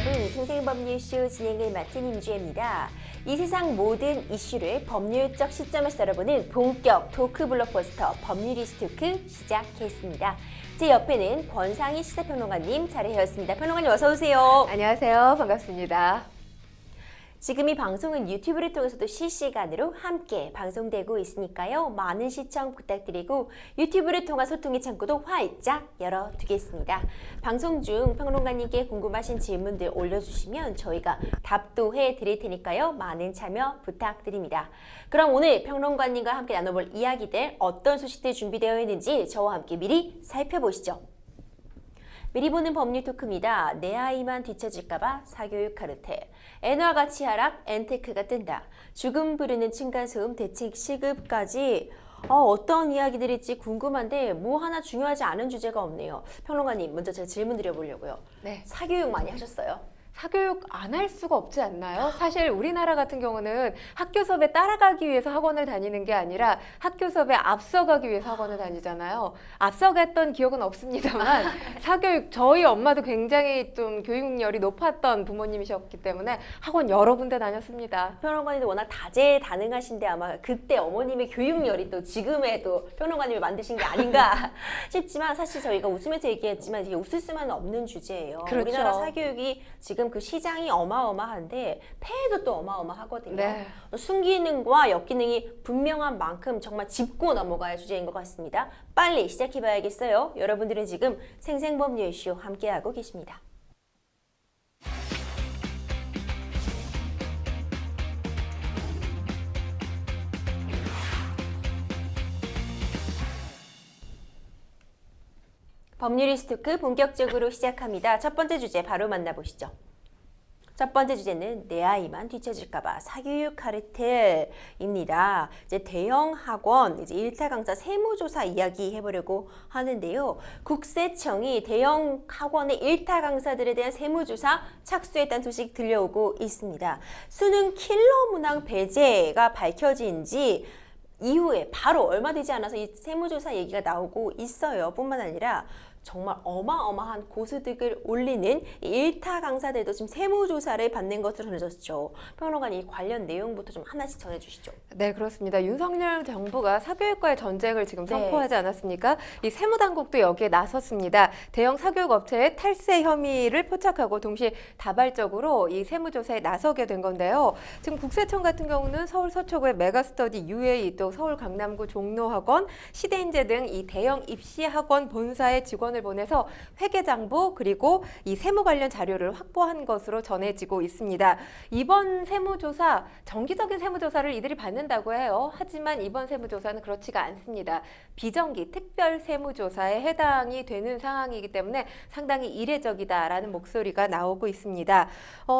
여러분, 생생법률쇼 진행을 맡은 임주혜입니다. 이 세상 모든 이슈를 법률적 시점에서 알아보는 본격 토크 블록버스터 법률이스토크 시작했습니다. 제 옆에는 권상희 시사평론가님 자리하였습니다. 평론가님 어서 오세요. 안녕하세요. 반갑습니다. 지금 이 방송은 유튜브를 통해서도 실시간으로 함께 방송되고 있으니까요. 많은 시청 부탁드리고 유튜브를 통한 소통의 창구도 활짝 열어두겠습니다. 방송 중 평론가님께 궁금하신 질문들 올려주시면 저희가 답도 해드릴 테니까요. 많은 참여 부탁드립니다. 그럼 오늘 평론가님과 함께 나눠볼 이야기들 어떤 소식들 준비되어 있는지 저와 함께 미리 살펴보시죠. 미리 보는 법률 토크입니다. 내 아이만 뒤처질까봐 사교육 카르텔. 엔화 가치 하락, 엔테크가 뜬다. 죽음 부르는 층간소음 대책 시급까지 어떤 이야기들일지 궁금한데 뭐 하나 중요하지 않은 주제가 없네요. 평론가님, 먼저 제가 질문 드려보려고요. 네. 사교육 많이 하셨어요? 사교육 안 할 수가 없지 않나요? 사실 우리나라 같은 경우는 학교 수업에 따라가기 위해서 학원을 다니는 게 아니라 학교 수업에 앞서가기 위해서 학원을 다니잖아요. 앞서갔던 기억은 없습니다만 사교육, 저희 엄마도 굉장히 좀 교육열이 높았던 부모님이셨기 때문에 학원 여러 군데 다녔습니다. 평론가님도 워낙 다재다능하신데 아마 그때 어머님의 교육열이 또 지금의 또 평론가님을 만드신 게 아닌가 싶지만 사실 저희가 웃으면서 얘기했지만 이게 웃을 수만은 없는 주제예요. 그렇죠. 우리나라 사교육이 지금 그 시장이 어마어마한데 폐해도 또 어마어마하거든요. 네. 순기능과 역기능이 분명한 만큼 정말 짚고 넘어가야 주제인 것 같습니다. 빨리 시작해봐야겠어요. 여러분들은 지금 생생법률쇼 함께하고 계십니다. 법률이스토크 본격적으로 시작합니다. 첫 번째 주제 바로 만나보시죠. 첫 번째 주제는 내 아이만 뒤처질까봐 사교육 카르텔입니다. 이제 대형 학원, 이제 일타 강사 세무조사 이야기 해보려고 하는데요. 국세청이 대형 학원의 일타 강사들에 대한 세무조사 착수했다는 소식 들려오고 있습니다. 수능 킬러 문항 배제가 밝혀진 지 이후에 바로 얼마 되지 않아서 이 세무조사 얘기가 나오고 있어요. 뿐만 아니라 정말 어마어마한 고소득을 올리는 일타 강사들도 지금 세무조사를 받는 것으로 전해졌죠. 평론가님, 이 관련 내용부터 좀 하나씩 전해주시죠. 네, 그렇습니다. 윤석열 정부가 사교육과의 전쟁을 지금 선포하지 않았습니까? 이 세무당국도 여기에 나섰습니다. 대형 사교육 업체의 탈세 혐의를 포착하고 동시에 다발적으로 이 세무조사에 나서게 된 건데요. 지금 국세청 같은 경우는 서울 서초구의 메가스터디 UA, 또 서울 강남구 종로학원, 시대인재 등 이 대형 입시학원 본사의 직원을 보내서 회계장부 그리고 이 세무 관련 자료를 확보한 것으로 전해지고 있습니다. 이번 세무조사, 정기적인 세무조사를 이들이 받는다고 해요. 하지만 이번 세무조사는 그렇지가 않습니다. 비정기 특별 세무조사에 해당이 되는 상황이기 때문에 상당히 이례적이다라는 목소리가 나오고 있습니다.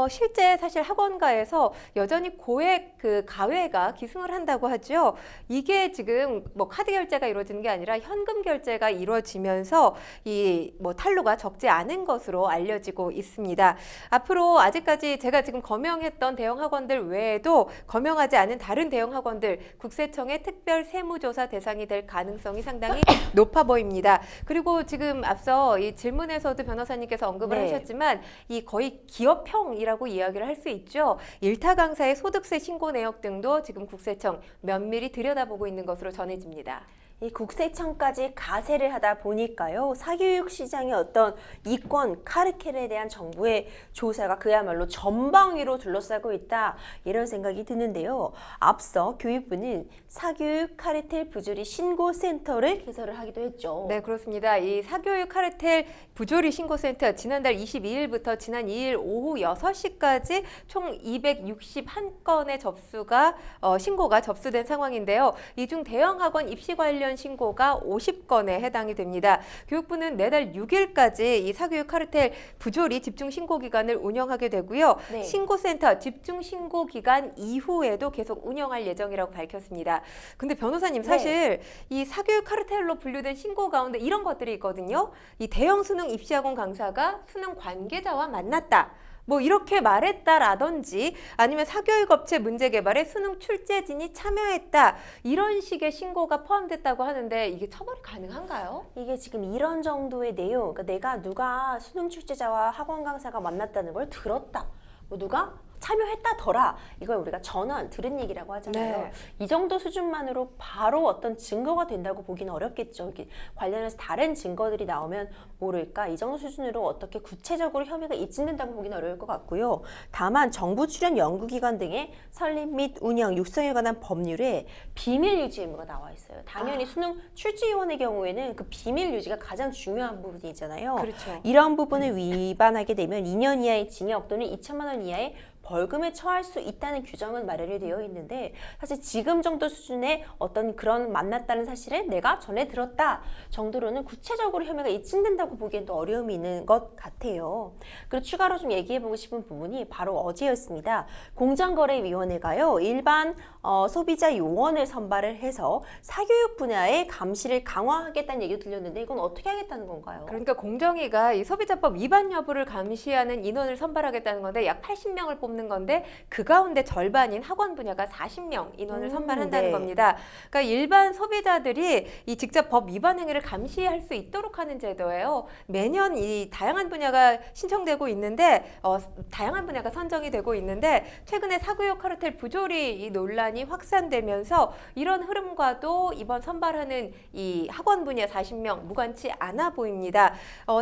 실제 사실 학원가에서 여전히 고액 그 가외가 기승을 한다고 하죠. 이게 지금 뭐 카드 결제가 이루어지는 게 아니라 현금 결제가 이루어지면서 이 뭐 탈루가 적지 않은 것으로 알려지고 있습니다. 앞으로 아직까지 제가 지금 거명했던 대형 학원들 외에도 거명하지 않은 다른 대형 학원들 국세청의 특별 세무조사 대상이 될 가능성이 상당히 높아 보입니다. 그리고 지금 앞서 이 질문에서도 변호사님께서 언급을 하셨지만 이 거의 기업형이라고 이야기를 할 수 있죠. 일타 강사의 소득세 신고 내역 등도 지금 국세청 면밀히 들여다보고 있는 것으로 전해집니다. 이 국세청까지 가세를 하다 보니까요. 사교육 시장의 어떤 이권 카르텔에 대한 정부의 조사가 그야말로 전방위로 둘러싸고 있다. 이런 생각이 드는데요. 앞서 교육부는 사교육 카르텔 부조리 신고센터를 개설을 하기도 했죠. 네, 그렇습니다. 이 사교육 카르텔 부조리 신고센터 지난달 22일부터 지난 2일 오후 6시까지 총 261건의 신고가 접수된 상황인데요. 이 중 대형 학원 입시 관련 신고가 50건에 해당이 됩니다. 교육부는 내달 6일까지 이 사교육 카르텔 부조리 집중 신고 기간을 운영하게 되고요. 네. 신고센터 집중 신고 기간 이후에도 계속 운영할 예정이라고 밝혔습니다. 근데 변호사님, 사실 이 사교육 카르텔로 분류된 신고 가운데 이런 것들이 있거든요. 이 대형 수능 입시학원 강사가 수능 관계자와 만났다. 뭐 이렇게 말했다라든지 아니면 사교육 업체 문제 개발에 수능 출제진이 참여했다 이런 식의 신고가 포함됐다고 하는데 이게 처벌이 가능한가요? 이게 지금 이런 정도의 내용, 그러니까 내가 누가 수능 출제자와 학원 강사가 만났다는 걸 들었다. 뭐 누가 참여했다더라. 이걸 우리가 전원 들은 얘기라고 하잖아요. 네. 이 정도 수준만으로 바로 어떤 증거가 된다고 보기는 어렵겠죠. 이렇게 관련해서 다른 증거들이 나오면 모를까. 이 정도 수준으로 어떻게 구체적으로 혐의가 입증된다고 보기는 어려울 것 같고요. 다만 정부 출연 연구기관 등의 설립 및 운영, 육성에 관한 법률에 비밀 유지 의무가 나와 있어요. 당연히 수능 출제위원의 경우에는 그 비밀 유지가 가장 중요한 부분이잖아요. 그렇죠. 이런 부분을 위반하게 되면 2년 이하의 징역 또는 2천만 원 이하의 벌금에 처할 수 있다는 규정은 마련이 되어 있는데 사실 지금 정도 수준의 어떤 그런 만났다는 사실을 내가 전해 들었다 정도로는 구체적으로 혐의가 입증된다고 보기엔 또 어려움이 있는 것 같아요. 그리고 추가로 좀 얘기해보고 싶은 부분이 바로 어제였습니다. 공정거래위원회가요 일반 소비자 요원을 선발을 해서 사교육 분야의 감시를 강화하겠다는 얘기가 들렸는데 이건 어떻게 하겠다는 건가요? 그러니까 공정위가 이 소비자법 위반 여부를 감시하는 인원을 선발하겠다는 건데 약 80명을 뽑는 건데 그 가운데 절반인 학원 분야가 40명 인원을 선발한다는 네. 겁니다. 그러니까 일반 소비자들이 이 직접 법 위반 행위를 감시할 수 있도록 하는 제도예요. 매년 이 다양한 분야가 신청되고 있는데 다양한 분야가 선정이 되고 있는데 최근에 사교육 카르텔 부조리 이 논란이 확산되면서 이런 흐름과도 이번 선발하는 이 학원 분야 40명 무관치 않아 보입니다.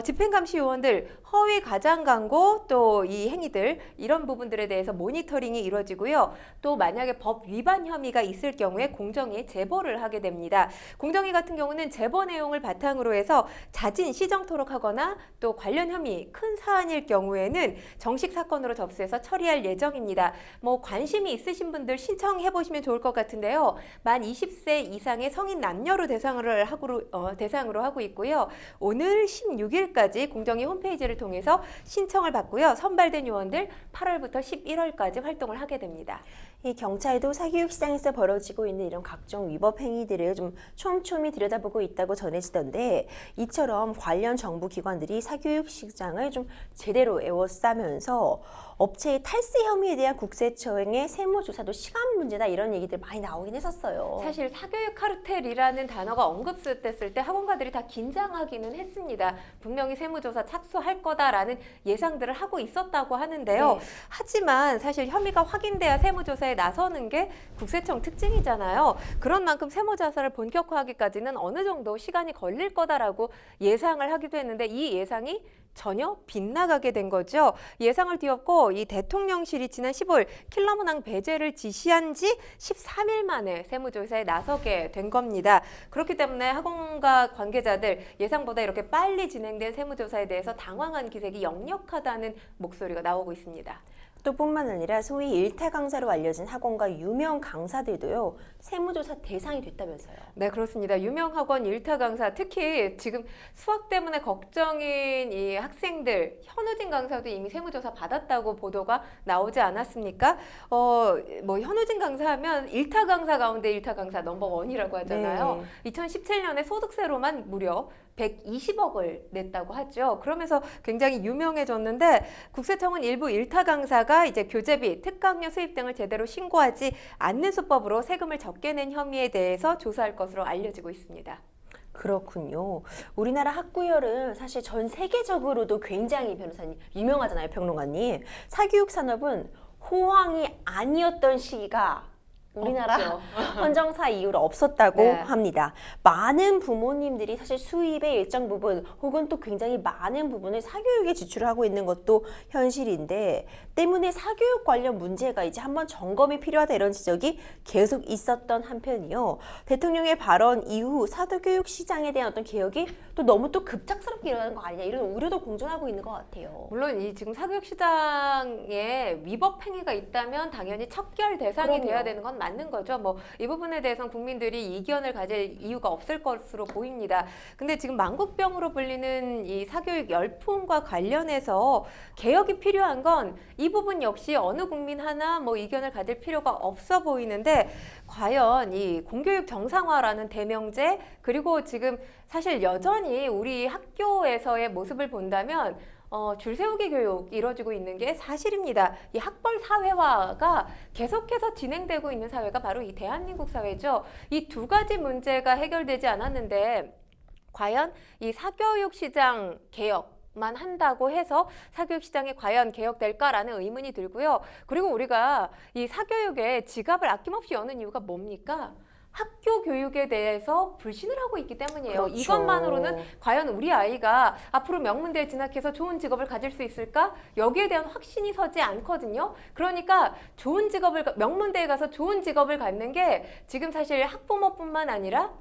집행감시 요원들 허위 가장 광고 또 이 행위들 이런 부분들에 대해서 모니터링이 이루어지고요. 또 만약에 법 위반 혐의가 있을 경우에 공정위에 제보를 하게 됩니다. 공정위 같은 경우는 제보 내용을 바탕으로 해서 자진 시정 토록하거나 또 관련 혐의 큰 사안일 경우에는 정식 사건으로 접수해서 처리할 예정입니다. 뭐 관심이 있으신 분들 신청해 보시면 좋을 것 같은데요. 만 20세 이상의 성인 남녀로 대상으로 하고 있고요. 오늘 16일까지 공정위 홈페이지를 통해서 신청을 받고요. 선발된 요원들 8월부터 11월까지 활동을 하게 됩니다. 이 경찰도 사교육 시장에서 벌어지고 있는 이런 각종 위법 행위들을 좀 촘촘히 들여다보고 있다고 전해지던데 이처럼 관련 정부 기관들이 사교육 시장을 좀 제대로 에워싸면서 업체의 탈세 혐의에 대한 국세청의 세무조사도 시간 문제다 이런 얘기들 많이 나오긴 했었어요. 사실 사교육 카르텔이라는 단어가 언급됐을 때 학원가들이 다 긴장하기는 했습니다. 분명히 세무조사 착수할 거다라는 예상들을 하고 있었다고 하는데요. 네. 하지만 사실 혐의가 확인돼야 세무조사에 나서는 게 국세청 특징이잖아요. 그런 만큼 세무조사를 본격화하기까지는 어느 정도 시간이 걸릴 거다라고 예상을 하기도 했는데 이 예상이 전혀 빗나가게 된 거죠. 예상을 뒤엎고 이 대통령실이 지난 15일 킬러 문항 배제를 지시한 지 13일 만에 세무조사에 나서게 된 겁니다. 그렇기 때문에 학원가 관계자들 예상보다 이렇게 빨리 진행된 세무조사에 대해서 당황한 기색이 역력하다는 목소리가 나오고 있습니다. 또 뿐만 아니라 소위 일타 강사로 알려진 학원과 유명 강사들도요 세무조사 대상이 됐다면서요. 네, 그렇습니다. 유명 학원 일타 강사, 특히 지금 수학 때문에 걱정인 이 학생들, 현우진 강사도 이미 세무조사 받았다고 보도가 나오지 않았습니까? 뭐 현우진 강사하면 일타 강사 가운데 일타 강사 넘버1이라고 하잖아요. 네. 2017년에 소득세로만 무려 120억을 냈다고 하죠. 그러면서 굉장히 유명해졌는데 국세청은 일부 일타 강사가 이제 교재비, 특강료 수입 등을 제대로 신고하지 않는 수법으로 세금을 적게 낸 혐의에 대해서 조사할 것으로 알려지고 있습니다. 그렇군요. 우리나라 학구열은 사실 전 세계적으로도 굉장히 변호사님 유명하잖아요, 평론가님. 사교육 산업은 호황이 아니었던 시기가 우리나라 없죠. 헌정사 이후로 없었다고 네. 합니다. 많은 부모님들이 사실 수입의 일정 부분 혹은 또 굉장히 많은 부분을 사교육에 지출하고 있는 것도 현실인데 때문에 사교육 관련 문제가 이제 한번 점검이 필요하다 이런 지적이 계속 있었던 한편이요. 대통령의 발언 이후 사교육 시장에 대한 어떤 개혁이 또 너무 또 급작스럽게 일어나는 거 아니냐 이런 우려도 공존하고 있는 것 같아요. 물론 이 지금 사교육 시장에 위법 행위가 있다면 당연히 척결 대상이 그럼요. 돼야 되는 건 맞는 거죠. 뭐 이 부분에 대해서는 국민들이 이견을 가질 이유가 없을 것으로 보입니다. 근데 지금 만국병으로 불리는 이 사교육 열풍과 관련해서 개혁이 필요한 건 이 부분 역시 어느 국민 하나 뭐 이견을 가질 필요가 없어 보이는데 과연 이 공교육 정상화라는 대명제 그리고 지금 사실 여전히 우리 학교에서의 모습을 본다면 줄 세우기 교육이 이루어지고 있는 게 사실입니다. 이 학벌 사회화가 계속해서 진행되고 있는 사회가 바로 이 대한민국 사회죠. 이 두 가지 문제가 해결되지 않았는데 과연 이 사교육 시장 개혁만 한다고 해서 사교육 시장이 과연 개혁될까라는 의문이 들고요. 그리고 우리가 이 사교육에 지갑을 아낌없이 여는 이유가 뭡니까? 학교 교육에 대해서 불신을 하고 있기 때문이에요. 그렇죠. 이것만으로는 과연 우리 아이가 앞으로 명문대에 진학해서 좋은 직업을 가질 수 있을까? 여기에 대한 확신이 서지 않거든요. 그러니까 좋은 직업을 명문대에 가서 좋은 직업을 갖는 게 지금 사실 학부모뿐만 아니라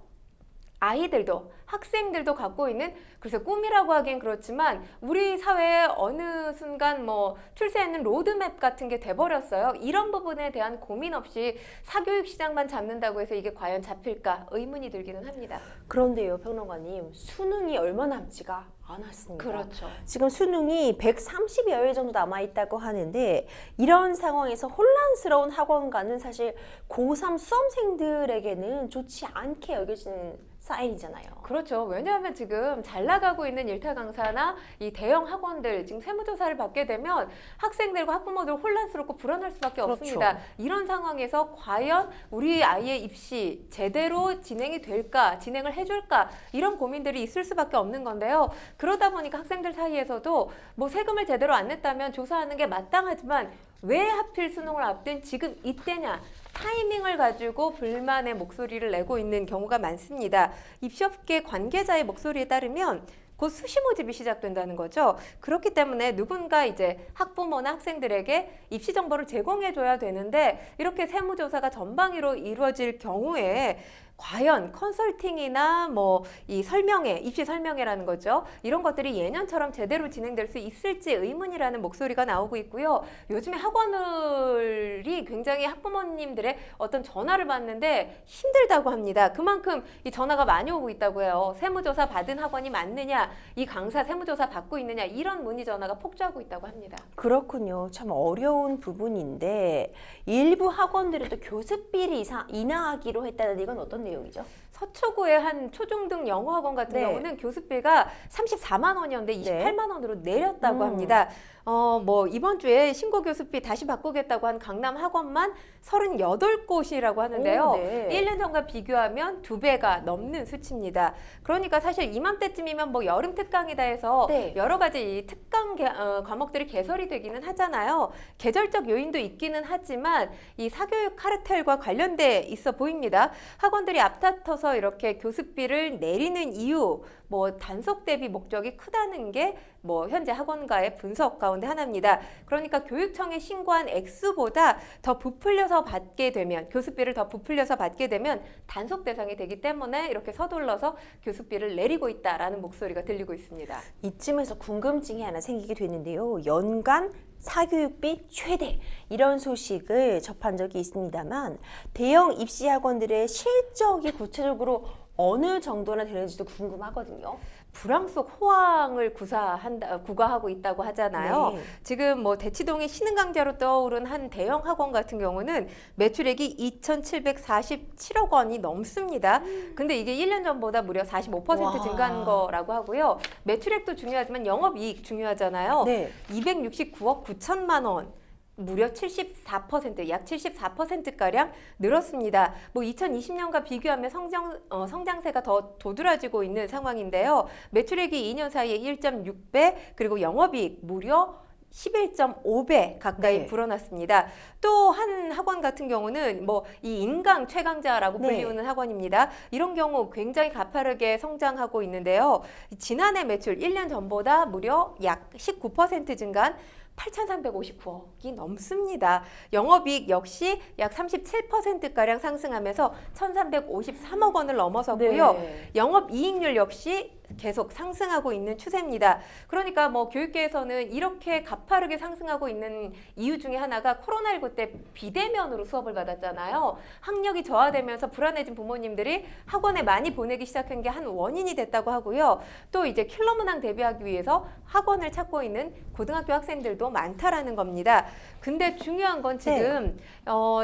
아이들도 학생들도 갖고 있는 그래서 꿈이라고 하기엔 그렇지만 우리 사회의 어느 순간 뭐 출세하는 로드맵 같은 게 돼버렸어요. 이런 부분에 대한 고민 없이 사교육 시장만 잡는다고 해서 이게 과연 잡힐까 의문이 들기는 합니다. 그런데요, 평론가님, 수능이 얼마 남지가 않았습니다. 그렇죠. 지금 수능이 130여일 정도 남아있다고 하는데 이런 상황에서 혼란스러운 학원가는 사실 고3 수험생들에게는 좋지 않게 여겨지는 사인이잖아요. 그렇죠. 왜냐하면 지금 잘 나가고 있는 일타 강사나 이 대형 학원들 지금 세무조사를 받게 되면 학생들과 학부모들 혼란스럽고 불안할 수밖에 그렇죠. 없습니다. 이런 상황에서 과연 우리 아이의 입시 제대로 진행이 될까, 진행을 해줄까 이런 고민들이 있을 수밖에 없는 건데요. 그러다 보니까 학생들 사이에서도 뭐 세금을 제대로 안 냈다면 조사하는 게 마땅하지만 왜 하필 수능을 앞둔 지금 이때냐 타이밍을 가지고 불만의 목소리를 내고 있는 경우가 많습니다. 입시업계 관계자의 목소리에 따르면 곧 수시 모집이 시작된다는 거죠. 그렇기 때문에 누군가 이제 학부모나 학생들에게 입시 정보를 제공해줘야 되는데 이렇게 세무조사가 전방위로 이루어질 경우에 과연 컨설팅이나 뭐 이 설명회, 입시 설명회라는 거죠. 이런 것들이 예년처럼 제대로 진행될 수 있을지 의문이라는 목소리가 나오고 있고요. 요즘에 학원을이 굉장히 학부모님들의 어떤 전화를 받는데 힘들다고 합니다. 그만큼 이 전화가 많이 오고 있다고 해요. 세무조사 받은 학원이 맞느냐, 이 강사 세무조사 받고 있느냐 이런 문의 전화가 폭주하고 있다고 합니다. 그렇군요. 참 어려운 부분인데 일부 학원들은 또 교습비를 인하하기로 했다는데 이건 어떤 내용이죠? 서초구의 한 초중등 영어학원 같은 네. 경우는 교습비가 34만 원이었는데 28만 원으로 내렸다고 합니다. 뭐 이번 주에 신고 교습비 다시 바꾸겠다고 한 강남 학원만 38곳이라고 하는데요. 오, 네. 1년 전과 비교하면 2배가 넘는 수치입니다. 그러니까 사실 이맘때쯤이면 뭐 여름 특강이다 해서 네. 여러 가지 이 특강 과목들이 개설이 되기는 하잖아요. 계절적 요인도 있기는 하지만 이 사교육 카르텔과 관련돼 있어 보입니다. 학원들이 앞다퉈서 이렇게 교습비를 내리는 이유, 뭐 단속 대비 목적이 크다는 게 뭐 현재 학원가의 분석 가운데 하나입니다. 그러니까 교육청에 신고한 액수보다 더 부풀려서 받게 되면 교습비를 더 부풀려서 받게 되면 단속 대상이 되기 때문에 이렇게 서둘러서 교습비를 내리고 있다라는 목소리가 들리고 있습니다. 이쯤에서 궁금증이 하나 생기게 되는데요. 연간 사교육비 최대 이런 소식을 접한 적이 있습니다만 대형 입시 학원들의 실적이 구체적으로 어느 정도나 되는지도 궁금하거든요. 불황 속 호황을 구가하고 있다고 하잖아요. 네. 지금 뭐 대치동의 신흥강자로 떠오른 한 대형 학원 같은 경우는 매출액이 2,747억 원이 넘습니다. 근데 이게 1년 전보다 무려 45% 와. 증가한 거라고 하고요. 매출액도 중요하지만 영업이익 중요하잖아요. 네. 269억 9천만 원. 무려 74%, 약 74%가량 늘었습니다. 뭐 2020년과 비교하면 성장세가 더 도드라지고 있는 상황인데요. 매출액이 2년 사이에 1.6배, 그리고 영업이익 무려 11.5배 가까이 네. 불어났습니다. 또 한 학원 같은 경우는 뭐 이 인강 최강자라고 네. 불리우는 학원입니다. 이런 경우 굉장히 가파르게 성장하고 있는데요. 지난해 매출 1년 전보다 무려 약 19% 증가한 8,359억이 넘습니다. 영업이익 역시 약 37%가량 상승하면서 1,353억 원을 넘어섰고요. 네. 영업이익률 역시 계속 상승하고 있는 추세입니다. 그러니까 뭐 교육계에서는 이렇게 가파르게 상승하고 있는 이유 중에 하나가 코로나19 때 비대면으로 수업을 받았잖아요. 학력이 저하되면서 불안해진 부모님들이 학원에 많이 보내기 시작한 게 한 원인이 됐다고 하고요. 또 이제 킬러 문항 대비하기 위해서 학원을 찾고 있는 고등학교 학생들도 많다라는 겁니다. 근데 중요한 건 지금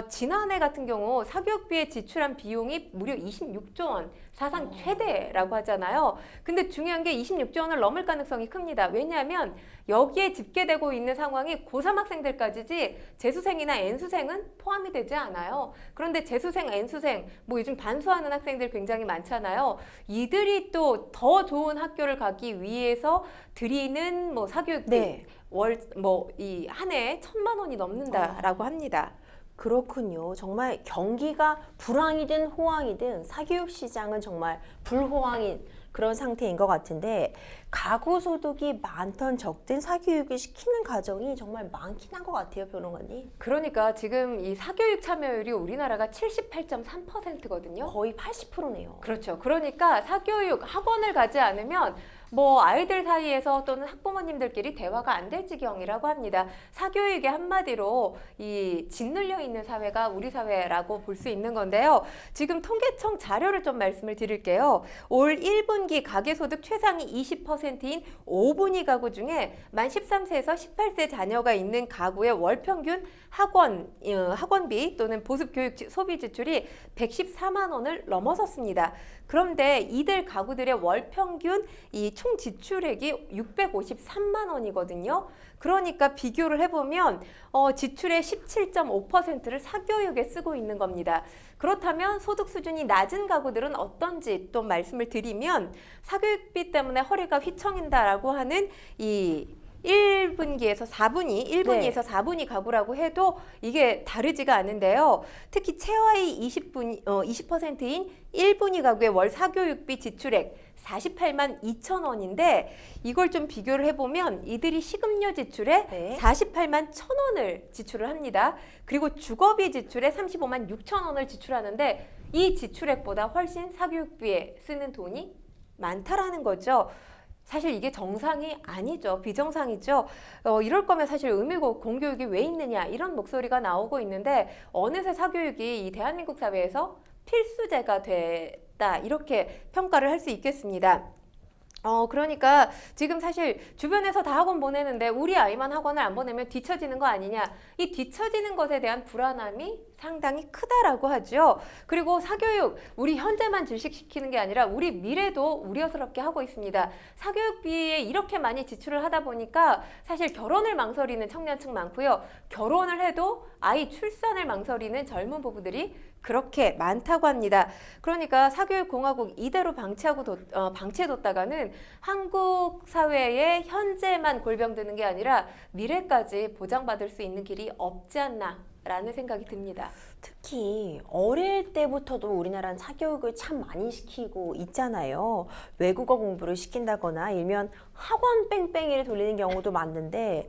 지난해 같은 경우 사교육비에 지출한 비용이 무려 26조 원, 사상 최대라고 하잖아요. 근데 근데 중요한 게 26조 원을 넘을 가능성이 큽니다. 왜냐하면 여기에 집계되고 있는 상황이 고3 학생들까지지 재수생이나 N수생은 포함이 되지 않아요. 그런데 재수생, N수생, 뭐 요즘 반수하는 학생들 굉장히 많잖아요. 이들이 또 더 좋은 학교를 가기 위해서 드리는 뭐 사교육비 네. 월 뭐 이 한 해에 1,000만 원이 넘는다라고 합니다. 그렇군요. 정말 경기가 불황이든 호황이든 사교육 시장은 정말 불호황인 그런 상태인 것 같은데 가구 소득이 많던 적든 사교육을 시키는 가정이 정말 많긴 한 것 같아요, 변호사님. 그러니까 지금 이 사교육 참여율이 우리나라가 78.3%거든요. 거의 80%네요. 그렇죠. 그러니까 사교육 학원을 가지 않으면 뭐 아이들 사이에서 또는 학부모님들끼리 대화가 안 될 지경이라고 합니다. 사교육의 한마디로 이 짓눌려 있는 사회가 우리 사회라고 볼 수 있는 건데요. 지금 통계청 자료를 좀 말씀을 드릴게요. 올 1분기 가계소득 최상위 20%인 5분위 가구 중에 만 13세에서 18세 자녀가 있는 가구의 월 평균 학원비 또는 보습교육 소비 지출이 114만 원을 넘어섰습니다. 그런데 이들 가구들의 월 평균 이 총 지출액이 653만 원이거든요. 그러니까 비교를 해보면 지출의 17.5%를 사교육에 쓰고 있는 겁니다. 그렇다면 소득 수준이 낮은 가구들은 어떤지 또 말씀을 드리면 사교육비 때문에 허리가 휘청인다라고 하는 이 1분기에서 4분위 가구라고 해도 이게 다르지가 않은데요. 특히 최하위 20%인 1분위 가구의 월 사교육비 지출액 48만 2천 원인데 이걸 좀 비교를 해보면 이들이 식음료 지출에 네. 48만 1천 원을 지출을 합니다. 그리고 주거비 지출에 35만 6천 원을 지출하는데 이 지출액보다 훨씬 사교육비에 쓰는 돈이 많다라는 거죠. 사실 이게 정상이 아니죠. 비정상이죠. 이럴 거면 사실 의무고 공교육이 왜 있느냐 이런 목소리가 나오고 있는데 어느새 사교육이 이 대한민국 사회에서 필수제가 됐다 이렇게 평가를 할 수 있겠습니다. 그러니까 지금 사실 주변에서 다 학원 보내는데 우리 아이만 학원을 안 보내면 뒤처지는 거 아니냐. 이 뒤처지는 것에 대한 불안함이 상당히 크다라고 하죠. 그리고 사교육, 우리 현재만 질식시키는 게 아니라 우리 미래도 우려스럽게 하고 있습니다. 사교육비에 이렇게 많이 지출을 하다 보니까 사실 결혼을 망설이는 청년층 많고요. 결혼을 해도 아이 출산을 망설이는 젊은 부부들이 그렇게 많다고 합니다. 그러니까 사교육공화국 이대로 방치해뒀다가는 한국 사회에 현재만 골병드는 게 아니라 미래까지 보장받을 수 있는 길이 없지 않나라는 생각이 듭니다. 특히 어릴 때부터도 우리나라는 사교육을 참 많이 시키고 있잖아요. 외국어 공부를 시킨다거나 일면 학원 뺑뺑이를 돌리는 경우도 많은데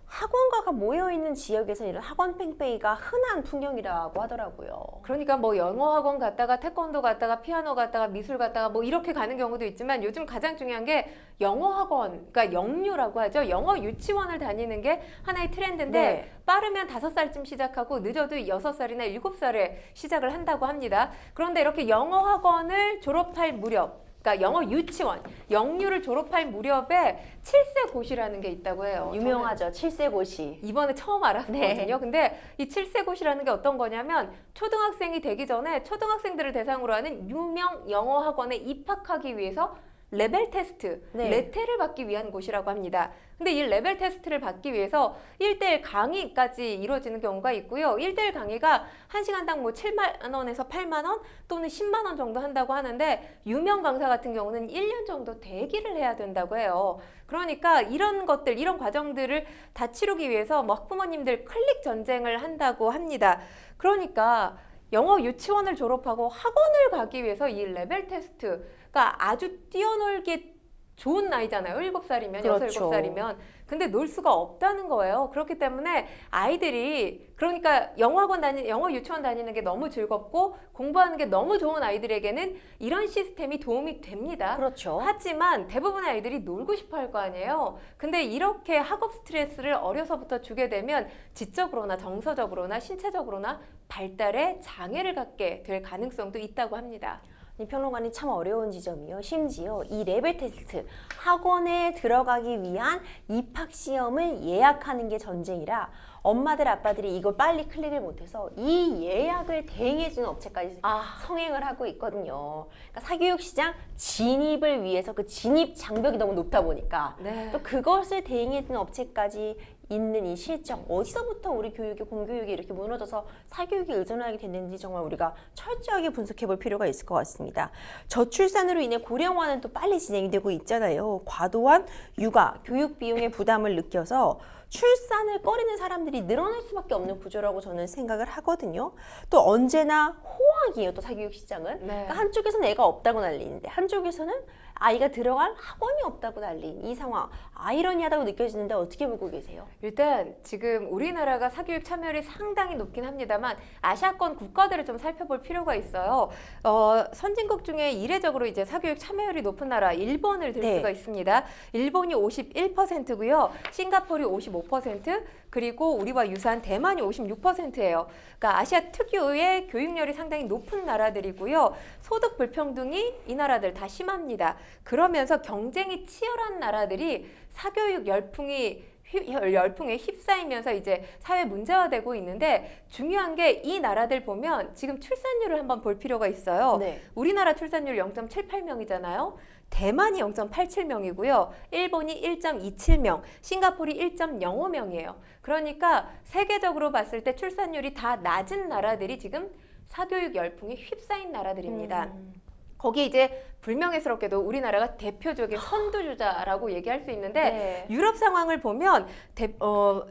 학원가가 모여있는 지역에서 이런 학원 뺑뺑이가 흔한 풍경이라고 하더라고요. 그러니까 뭐 영어 학원 갔다가 태권도 갔다가 피아노 갔다가 미술 갔다가 뭐 이렇게 가는 경우도 있지만 요즘 가장 중요한 게 영어 학원, 그러니까 영유라고 하죠. 영어 유치원을 다니는 게 하나의 트렌드인데 네. 빠르면 5살쯤 시작하고 늦어도 6살이나 7살에 시작을 한다고 합니다. 그런데 이렇게 영어 학원을 졸업할 무렵 그러니까 영어 유치원, 영유를 졸업할 무렵에 7세 고시라는 게 있다고 해요. 유명하죠. 7세 고시. 이번에 처음 알았거든요. 네. 근데 이 7세 고시라는 게 어떤 거냐면 초등학생이 되기 전에 초등학생들을 대상으로 하는 유명 영어 학원에 입학하기 위해서 레벨 테스트, 네. 레테를 받기 위한 곳이라고 합니다. 근데 이 레벨 테스트를 받기 위해서 1대1 강의까지 이루어지는 경우가 있고요. 1대1 강의가 1시간당 뭐 7만 원에서 8만 원 또는 10만 원 정도 한다고 하는데 유명 강사 같은 경우는 1년 정도 대기를 해야 된다고 해요. 그러니까 이런 것들, 이런 과정들을 다 치르기 위해서 뭐 학부모님들 클릭 전쟁을 한다고 합니다. 그러니까 영어 유치원을 졸업하고 학원을 가기 위해서 이 레벨 테스트가 아주 뛰어놀게 좋은 나이잖아요. 7살이면, 그렇죠. 6, 7살이면. 근데 놀 수가 없다는 거예요. 그렇기 때문에 아이들이 그러니까 영어 유치원 다니는 게 너무 즐겁고 공부하는 게 너무 좋은 아이들에게는 이런 시스템이 도움이 됩니다. 그렇죠. 하지만 대부분의 아이들이 놀고 싶어 할 거 아니에요. 근데 이렇게 학업 스트레스를 어려서부터 주게 되면 지적으로나 정서적으로나 신체적으로나 발달에 장애를 갖게 될 가능성도 있다고 합니다. 이 평론가님 참 어려운 지점이요. 심지어 이 레벨 테스트 학원에 들어가기 위한 입학 시험을 예약하는 게 전쟁이라 엄마들 아빠들이 이걸 빨리 클릭을 못해서 이 예약을 대행해주는 업체까지 성행을 하고 있거든요. 그러니까 사교육 시장 진입을 위해서 그 진입 장벽이 너무 높다 보니까 네. 또 그것을 대행해주는 업체까지 있는 이 실정, 어디서부터 우리 교육이 공교육이 이렇게 무너져서 사교육에 의존하게 됐는지 정말 우리가 철저하게 분석해 볼 필요가 있을 것 같습니다. 저출산으로 인해 고령화는 또 빨리 진행이 되고 있잖아요. 과도한 육아, 교육 비용의 부담을 느껴서 출산을 꺼리는 사람들이 늘어날 수밖에 없는 구조라고 저는 생각을 하거든요. 또 언제나 호황이에요, 또 사교육 시장은. 네. 그러니까 한쪽에서는 애가 없다고 난리는데 한쪽에서는 아이가 들어갈 학원이 없다고 난린 이 상황, 아이러니하다고 느껴지는데 어떻게 보고 계세요? 일단 지금 우리나라가 사교육 참여율이 상당히 높긴 합니다만 아시아권 국가들을 좀 살펴볼 필요가 있어요. 선진국 중에 이례적으로 이제 사교육 참여율이 높은 나라 일본을 들 네. 수가 있습니다. 일본이 51%고요. 싱가포르이 55%, 그리고 우리와 유사한 대만이 56%예요. 그러니까 아시아 특유의 교육열이 상당히 높은 나라들이고요. 소득 불평등이 이 나라들 다 심합니다. 그러면서 경쟁이 치열한 나라들이 사교육 열풍에 휩싸이면서 이제 사회 문제화되고 있는데, 중요한 게 이 나라들 보면 지금 출산율을 한번 볼 필요가 있어요. 네. 우리나라 출산율 0.78명이잖아요. 대만이 0.87명이고요. 일본이 1.27명, 싱가포르이 1.05명이에요. 그러니까 세계적으로 봤을 때 출산율이 다 낮은 나라들이 지금 사교육 열풍에 휩싸인 나라들입니다. 거기 이제 불명예스럽게도 우리나라가 대표적인 선두주자라고 얘기할 수 있는데, 네. 유럽 상황을 보면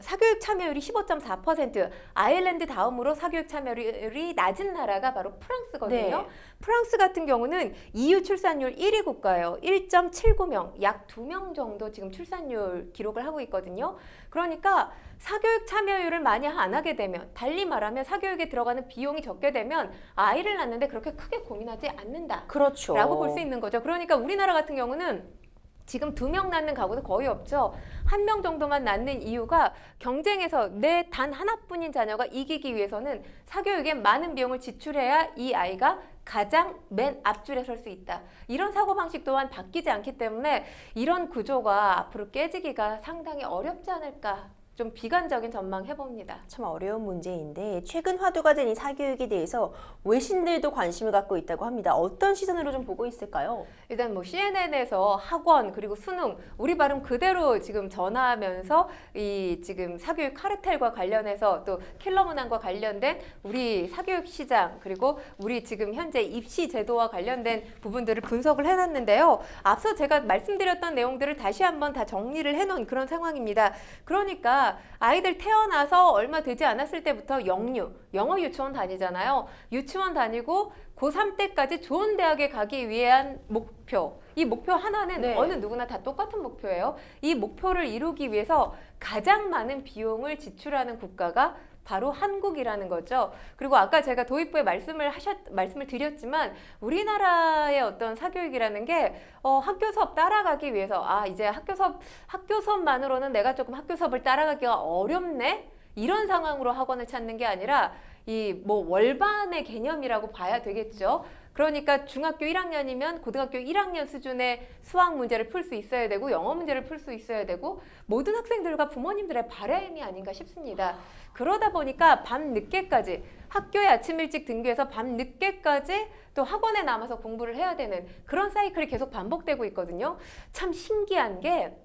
사교육 참여율이 15.4%, 아일랜드 다음으로 사교육 참여율이 낮은 나라가 바로 프랑스거든요. 네. 프랑스 같은 경우는 EU 출산율 1위 국가예요. 1.79명, 약 2명 정도 지금 출산율 기록을 하고 있거든요. 그러니까 사교육 참여율을 많이 안 하게 되면, 달리 말하면 사교육에 들어가는 비용이 적게 되면 아이를 낳는데 그렇게 크게 고민하지 않는다. 그렇죠. 라고 볼 수 있는 거죠. 그러니까 우리나라 같은 경우는 지금 2명 낳는 가구도 거의 없죠. 1명 정도만 낳는 이유가 경쟁에서 내 단 하나뿐인 자녀가 이기기 위해서는 사교육에 많은 비용을 지출해야 이 아이가 가장 맨 앞줄에 설 수 있다. 이런 사고방식 또한 바뀌지 않기 때문에 이런 구조가 앞으로 깨지기가 상당히 어렵지 않을까, 좀 비관적인 전망 해봅니다. 참 어려운 문제인데 최근 화두가 된 이 사교육에 대해서 외신들도 관심을 갖고 있다고 합니다. 어떤 시선으로 좀 보고 있을까요? 일단 뭐 CNN에서 학원 그리고 수능 우리 발음 그대로 지금 전하면서 이 지금 사교육 카르텔과 관련해서 또 킬러 문항과 관련된 우리 사교육 시장, 그리고 우리 지금 현재 입시 제도와 관련된 부분들을 분석을 해놨는데요. 앞서 제가 말씀드렸던 내용들을 다시 한번 다 정리를 해놓은 그런 상황입니다. 그러니까 아이들 태어나서 얼마 되지 않았을 때부터 영어 유치원 다니잖아요. 유치원 다니고 고3 때까지 좋은 대학에 가기 위한 목표, 이 목표 하나는 네. 어느 누구나 다 똑같은 목표예요. 이 목표를 이루기 위해서 가장 많은 비용을 지출하는 국가가 바로 한국이라는 거죠. 그리고 아까 제가 도입부에 말씀을 드렸지만 우리나라의 어떤 사교육이라는 게 학교 수업 따라가기 위해서 이제 학교 수업만으로는 내가 조금 학교 수업을 따라가기가 어렵네, 이런 상황으로 학원을 찾는 게 아니라 이 뭐 월반의 개념이라고 봐야 되겠죠. 그러니까 중학교 1학년이면 고등학교 1학년 수준의 수학 문제를 풀 수 있어야 되고 영어 문제를 풀 수 있어야 되고, 모든 학생들과 부모님들의 바람이 아닌가 싶습니다. 그러다 보니까 밤 늦게까지, 학교에 아침 일찍 등교해서 밤 늦게까지 또 학원에 남아서 공부를 해야 되는 그런 사이클이 계속 반복되고 있거든요. 참 신기한 게,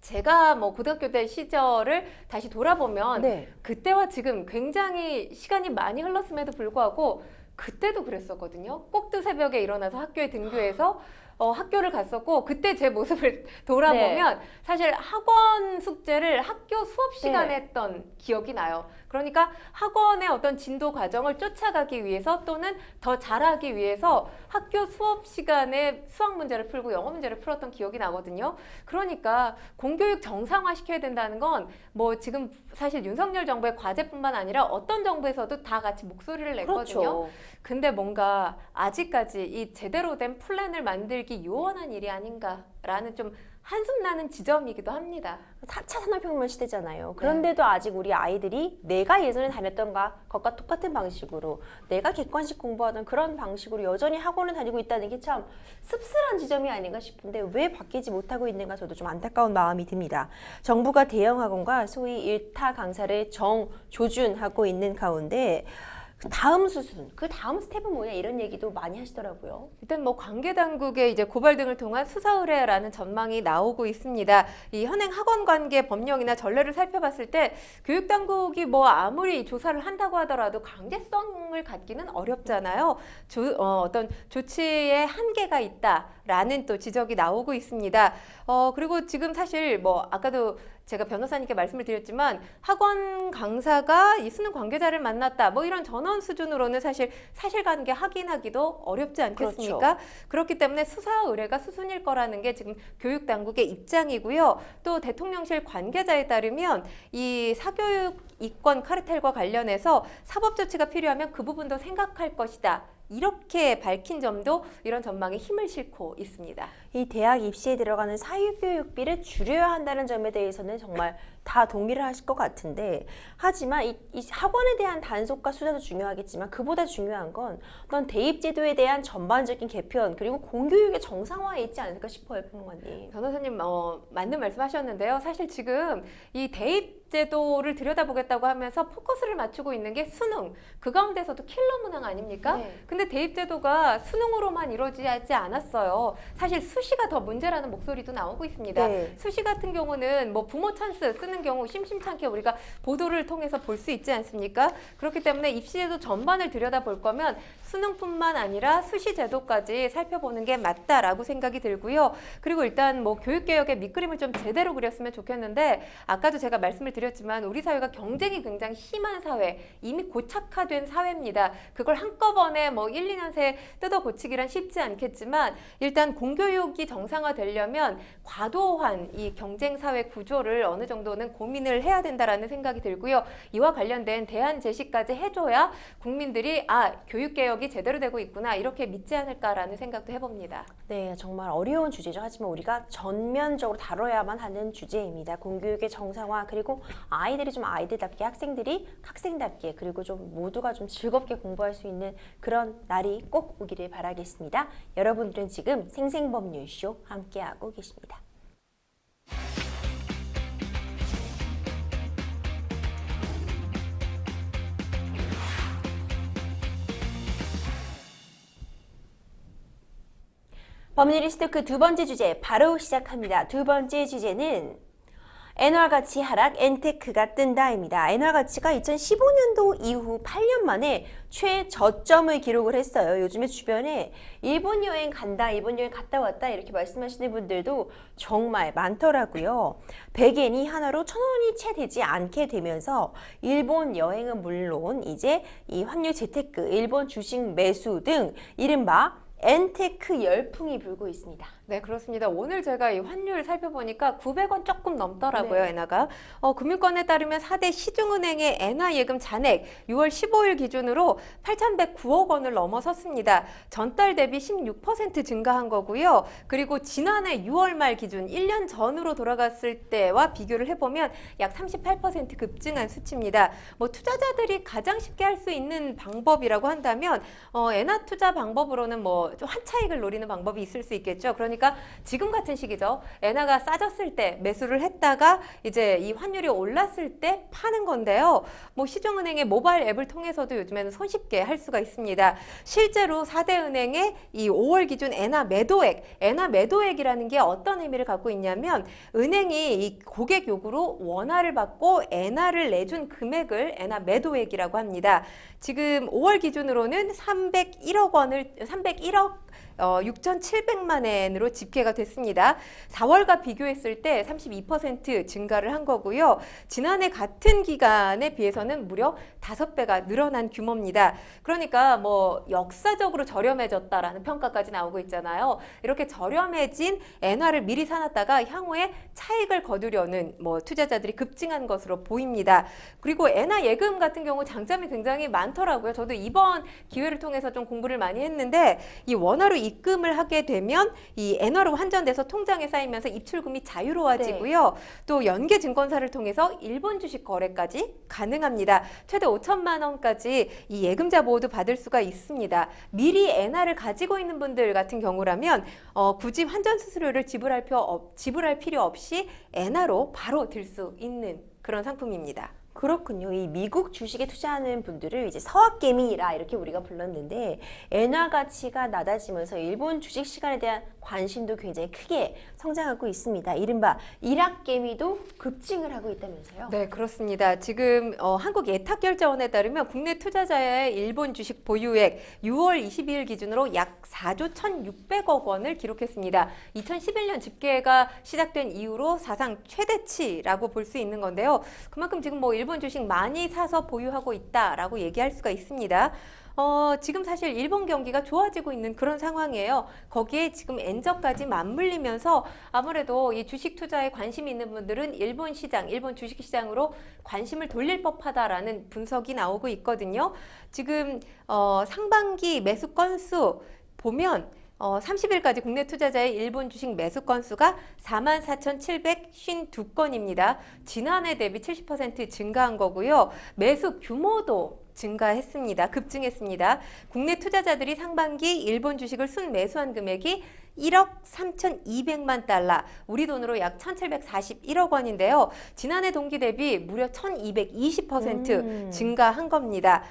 제가 뭐 고등학교 때 시절을 다시 돌아보면 네. 그때와 지금 굉장히 시간이 많이 흘렀음에도 불구하고 그때도 그랬었거든요. 꼭두 새벽에 일어나서 학교에 등교해서 학교를 갔었고, 그때 제 모습을 돌아보면 사실 학원 숙제를 학교 수업 시간에 했던 기억이 나요. 그러니까 학원의 어떤 진도 과정을 쫓아가기 위해서 또는 더 잘하기 위해서 학교 수업 시간에 수학 문제를 풀고 영어 문제를 풀었던 기억이 나거든요. 그러니까 공교육 정상화시켜야 된다는 건 뭐 지금 사실 윤석열 정부의 과제뿐만 아니라 어떤 정부에서도 다 같이 목소리를 냈거든요. 그렇죠. 근데 뭔가 아직까지 이 제대로 된 플랜을 만들기 있기 요원한 일이 아닌가라는 좀 한숨 나는 지점이기도 합니다. 4차 산업혁명 시대잖아요. 그런데도 아직 우리 아이들이 내가 예전에 다녔던 것과 똑같은 방식으로 내가 객관식 공부하던 그런 방식으로 여전히 학원을 다니고 있다는 게 참 씁쓸한 지점이 아닌가 싶은데 왜 바뀌지 못하고 있는가 저도 좀 안타까운 마음이 듭니다. 정부가 대형 학원과 소위 일타 강사를 정조준하고 있는 가운데 다음 수순, 그 다음 스텝은 뭐냐 이런 얘기도 많이 하시더라고요. 일단 뭐 관계 당국의 이제 고발 등을 통한 수사 의뢰라는 전망이 나오고 있습니다. 이 현행 학원 관계 법령이나 전례를 살펴봤을 때 교육 당국이 뭐 아무리 조사를 한다고 하더라도 강제성을 갖기는 어렵잖아요. 어떤 조치에 한계가 있다라는 또 지적이 나오고 있습니다. 그리고 지금 사실 뭐 아까도 제가 변호사님께 말씀을 드렸지만 학원 강사가 이 수능 관계자를 만났다 뭐 이런 전원 수준으로는 사실 사실관계 확인하기도 어렵지 않겠습니까? 그렇죠. 그렇기 때문에 수사 의뢰가 수순일 거라는 게 지금 교육 당국의 입장이고요. 또 대통령실 관계자에 따르면 이 사교육 이권 카르텔과 관련해서 사법 조치가 필요하면 그 부분도 생각할 것이다. 이렇게 밝힌 점도 이런 전망에 힘을 싣고 있습니다. 이 대학 입시에 들어가는 사교육비를 줄여야 한다는 점에 대해서는 정말 다 동의를 하실 것 같은데 하지만 이 학원에 대한 단속과 수사도 중요하겠지만 그보다 중요한 건 어떤 대입제도에 대한 전반적인 개편 그리고 공교육의 정상화에 있지 않을까 싶어요, 평론가님. 변호사님 맞는 말씀하셨는데요. 사실 지금 이 대입 제도를 들여다보겠다고 하면서 포커스를 맞추고 있는 게 수능. 그 가운데서도 킬러 문항 아닙니까? 네. 근데 대입 제도가 수능으로만 이루어지지 않았어요. 사실 수시가 더 문제라는 목소리도 나오고 있습니다. 네. 수시 같은 경우는 뭐 부모 찬스 쓰는 경우 심심찮게 우리가 보도를 통해서 볼 수 있지 않습니까? 그렇기 때문에 입시 제도 전반을 들여다볼 거면 수능뿐만 아니라 수시 제도까지 살펴보는 게 맞다라고 생각이 들고요. 그리고 일단 뭐 교육개혁의 밑그림을 좀 제대로 그렸으면 좋겠는데 아까도 제가 말씀을 드렸지만 우리 사회가 경쟁이 굉장히 심한 사회, 이미 고착화된 사회입니다. 그걸 한꺼번에 뭐 1, 2년 새에 뜯어 고치기란 쉽지 않겠지만 일단 공교육이 정상화되려면 과도한 이 경쟁 사회 구조를 어느 정도는 고민을 해야 된다라는 생각이 들고요. 이와 관련된 대안 제시까지 해줘야 국민들이 교육개혁이 제대로 되고 있구나 이렇게 믿지 않을까라는 생각도 해봅니다. 네, 정말 어려운 주제죠. 하지만 우리가 전면적으로 다뤄야만 하는 주제입니다. 공교육의 정상화 그리고 아이들이 좀 아이들답게 학생들이 학생답게 그리고 좀 모두가 좀 즐겁게 공부할 수 있는 그런 날이 꼭 오기를 바라겠습니다. 여러분들은 지금 생생법률쇼 함께하고 계십니다. 법률리스트 그 두 번째 주제 바로 시작합니다. 두 번째 주제는 엔화 가치 하락, 엔테크가 뜬다입니다. 엔화 가치가 2015년도 이후 8년 만에 최저점을 기록을 했어요. 요즘에 주변에 일본 여행 간다, 일본 여행 갔다 왔다 이렇게 말씀하시는 분들도 정말 많더라고요. 100엔이 하나로 1,000원이 채 되지 않게 되면서 일본 여행은 물론 이제 이 환율 재테크, 일본 주식 매수 등 이른바 엔테크 열풍이 불고 있습니다. 네, 그렇습니다. 오늘 제가 이 환율 살펴보니까 900원 조금 넘더라고요, 네. 엔화가. 금융권에 따르면 4대 시중은행의 엔화 예금 잔액 6월 15일 기준으로 8,109억 원을 넘어섰습니다. 전달 대비 16% 증가한 거고요. 그리고 지난해 6월 말 기준 1년 전으로 돌아갔을 때와 비교를 해보면 약 38% 급증한 수치입니다. 뭐 투자자들이 가장 쉽게 할 수 있는 방법이라고 한다면 엔화 투자 방법으로는 뭐 좀 환차익을 노리는 방법이 있을 수 있겠죠. 그러니까 지금 같은 시기죠. 엔화가 싸졌을 때 매수를 했다가 이제 이 환율이 올랐을 때 파는 건데요. 뭐 시중은행의 모바일 앱을 통해서도 요즘에는 손쉽게 할 수가 있습니다. 실제로 4대 은행의 이 5월 기준 엔화 매도액이라는 게 어떤 의미를 갖고 있냐면 은행이 이 고객 요구로 원화를 받고 엔화를 내준 금액을 엔화 매도액이라고 합니다. 지금 5월 기준으로는 301억 6,700만 엔으로 집계가 됐습니다. 4월과 비교했을 때 32% 증가를 한 거고요. 지난해 같은 기간에 비해서는 무려 5배가 늘어난 규모입니다. 그러니까 뭐 역사적으로 저렴해졌다라는 평가까지 나오고 있잖아요. 이렇게 저렴해진 엔화를 미리 사놨다가 향후에 차익을 거두려는 뭐 투자자들이 급증한 것으로 보입니다. 그리고 엔화 예금 같은 경우 장점이 굉장히 많더라고요. 저도 이번 기회를 통해서 좀 공부를 많이 했는데 이 원화로 입금을 하게 되면 이 엔화로 환전돼서 통장에 쌓이면서 입출금이 자유로워지고요. 또 연계 증권사를 통해서 일본 주식 거래까지 가능합니다. 최대 5천만 원까지 이 예금자 보호도 받을 수가 있습니다. 미리 엔화를 가지고 있는 분들 같은 경우라면 굳이 환전 수수료를 지불할 필요 없이 엔화로 바로 들 수 있는 그런 상품입니다. 그렇군요. 이 미국 주식에 투자하는 분들을 이제 서학개미라 이렇게 우리가 불렀는데 엔화 가치가 낮아지면서 일본 주식 시장에 대한 관심도 굉장히 크게 성장하고 있습니다. 이른바 일학개미도 급증을 하고 있다면서요? 네, 그렇습니다. 지금 한국예탁결제원에 따르면 국내 투자자의 일본 주식 보유액 6월 22일 기준으로 약 4조 1,600억 원을 기록했습니다. 2011년 집계가 시작된 이후로 사상 최대치라고 볼 수 있는 건데요. 그만큼 지금 뭐 일본 주식 많이 사서 보유하고 있다라고 얘기할 수가 있습니다. 지금 사실 일본 경기가 좋아지고 있는 그런 상황이에요. 거기에 지금 엔저까지 맞물리면서 아무래도 이 주식 투자에 관심이 있는 분들은 일본 시장, 일본 주식 시장으로 관심을 돌릴 법하다라는 분석이 나오고 있거든요. 지금 상반기 매수 건수 보면 30일까지 국내 투자자의 일본 주식 매수 건수가 44,752건입니다. 지난해 대비 70% 증가한 거고요. 매수 규모도 증가했습니다. 급증했습니다. 국내 투자자들이 상반기 일본 주식을 순매수한 금액이 1억 3,200만 달러, 우리 돈으로 약 1,741억 원인데요. 지난해 동기 대비 무려 1,220% 증가한 겁니다.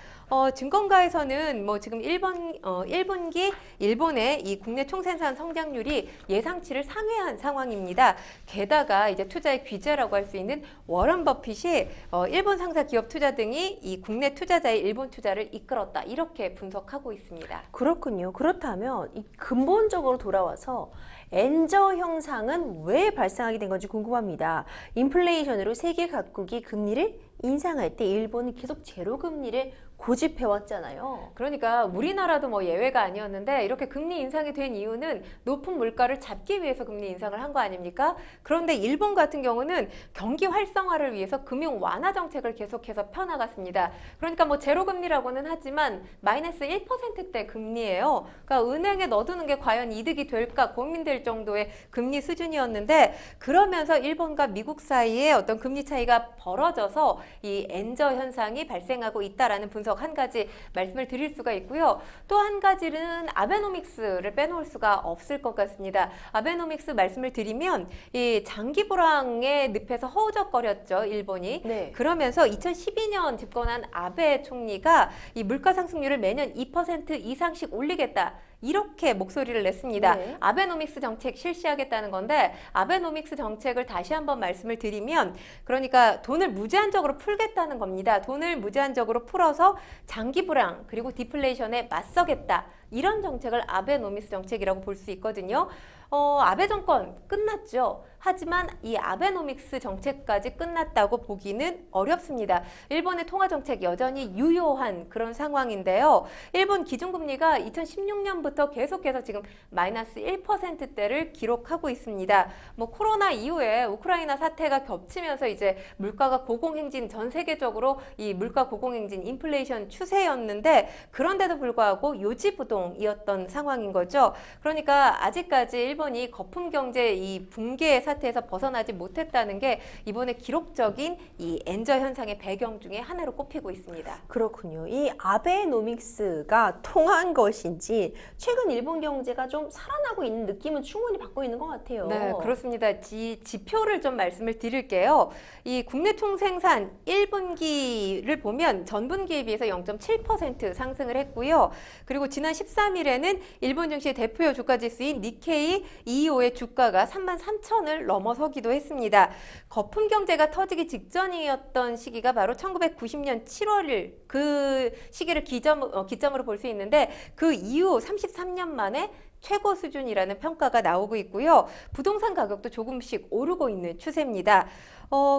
증권가에서는 뭐 지금 1분기 일본의 이 국내 총생산 성장률이 예상치를 상회한 상황입니다. 게다가 이제 투자의 귀재라고 할 수 있는 워런 버핏이 일본 상사 기업 투자 등이 이 국내 투자자의 일본 투자를 이끌었다. 이렇게 분석하고 있습니다. 그렇군요. 그렇다면 이 근본적으로 돌아와서 엔저 현상은 왜 발생하게 된 건지 궁금합니다. 인플레이션으로 세계 각국이 금리를 인상할 때 일본은 계속 제로 금리를 고집해왔잖아요. 그러니까 우리나라도 뭐 예외가 아니었는데 이렇게 금리 인상이 된 이유는 높은 물가를 잡기 위해서 금리 인상을 한 거 아닙니까? 그런데 일본 같은 경우는 경기 활성화를 위해서 금융 완화 정책을 계속해서 펴나갔습니다. 그러니까 뭐 제로 금리라고는 하지만 마이너스 1%대 금리예요. 그러니까 은행에 넣어두는 게 과연 이득이 될까 고민될 정도의 금리 수준이었는데 그러면서 일본과 미국 사이에 어떤 금리 차이가 벌어져서 이 엔저 현상이 발생하고 있다라는 분석 한 가지 말씀을 드릴 수가 있고요. 또 한 가지는 아베노믹스를 빼놓을 수가 없을 것 같습니다. 아베노믹스 말씀을 드리면 이 장기 불황의 늪에서 허우적거렸죠, 일본이. 네. 그러면서 2012년 집권한 아베 총리가 이 물가 상승률을 매년 2% 이상씩 올리겠다. 이렇게 목소리를 냈습니다. 네. 아베노믹스 정책 실시하겠다는 건데 아베노믹스 정책을 다시 한번 말씀을 드리면 그러니까 돈을 무제한적으로 풀겠다는 겁니다. 돈을 무제한적으로 풀어서 장기 불황 그리고 디플레이션에 맞서겠다. 이런 정책을 아베노믹스 정책이라고 볼 수 있거든요. 아베 정권 끝났죠. 하지만 이 아베노믹스 정책까지 끝났다고 보기는 어렵습니다. 일본의 통화 정책 여전히 유효한 그런 상황인데요. 일본 기준금리가 2016년부터 계속해서 지금 마이너스 1%대를 기록하고 있습니다. 뭐 코로나 이후에 우크라이나 사태가 겹치면서 이제 물가가 고공행진 전 세계적으로 이 물가 고공행진 인플레이션 추세였는데 그런데도 불구하고 요지부동이었던 상황인 거죠. 그러니까 아직까지 일본이 거품 경제 이 붕괴 사태에서 벗어나지 못했다는 게 이번에 기록적인 이 엔저 현상의 배경 중에 하나로 꼽히고 있습니다. 그렇군요. 이 아베노믹스가 통한 것인지 최근 일본 경제가 좀 살아나고 있는 느낌은 충분히 받고 있는 것 같아요. 네, 그렇습니다. 지표를 좀 말씀을 드릴게요. 이 국내 총생산 1분기를 보면 전분기에 비해서 0.7% 상승을 했고요. 그리고 지난 13일에는 일본 증시 대표 주가 지수인 니케이 225의 주가가 33,000을 넘어서기도 했습니다. 거품 경제가 터지기 직전이었던 시기가 바로 1990년 7월일 그 시기를 기점으로 볼 수 있는데 그 이후 33년 만에 최고 수준이라는 평가가 나오고 있고요. 부동산 가격도 조금씩 오르고 있는 추세입니다.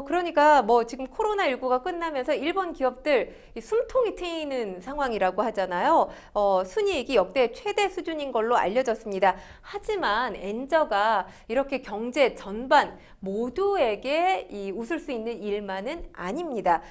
그러니까 뭐 지금 코로나19가 끝나면서 일본 기업들 이 숨통이 트이는 상황이라고 하잖아요. 순이익이 역대 최대 수준인 걸로 알려졌습니다. 하지만 엔저가 이렇게 경제 전반 모두에게 웃을 수 있는 일만은 아닙니다.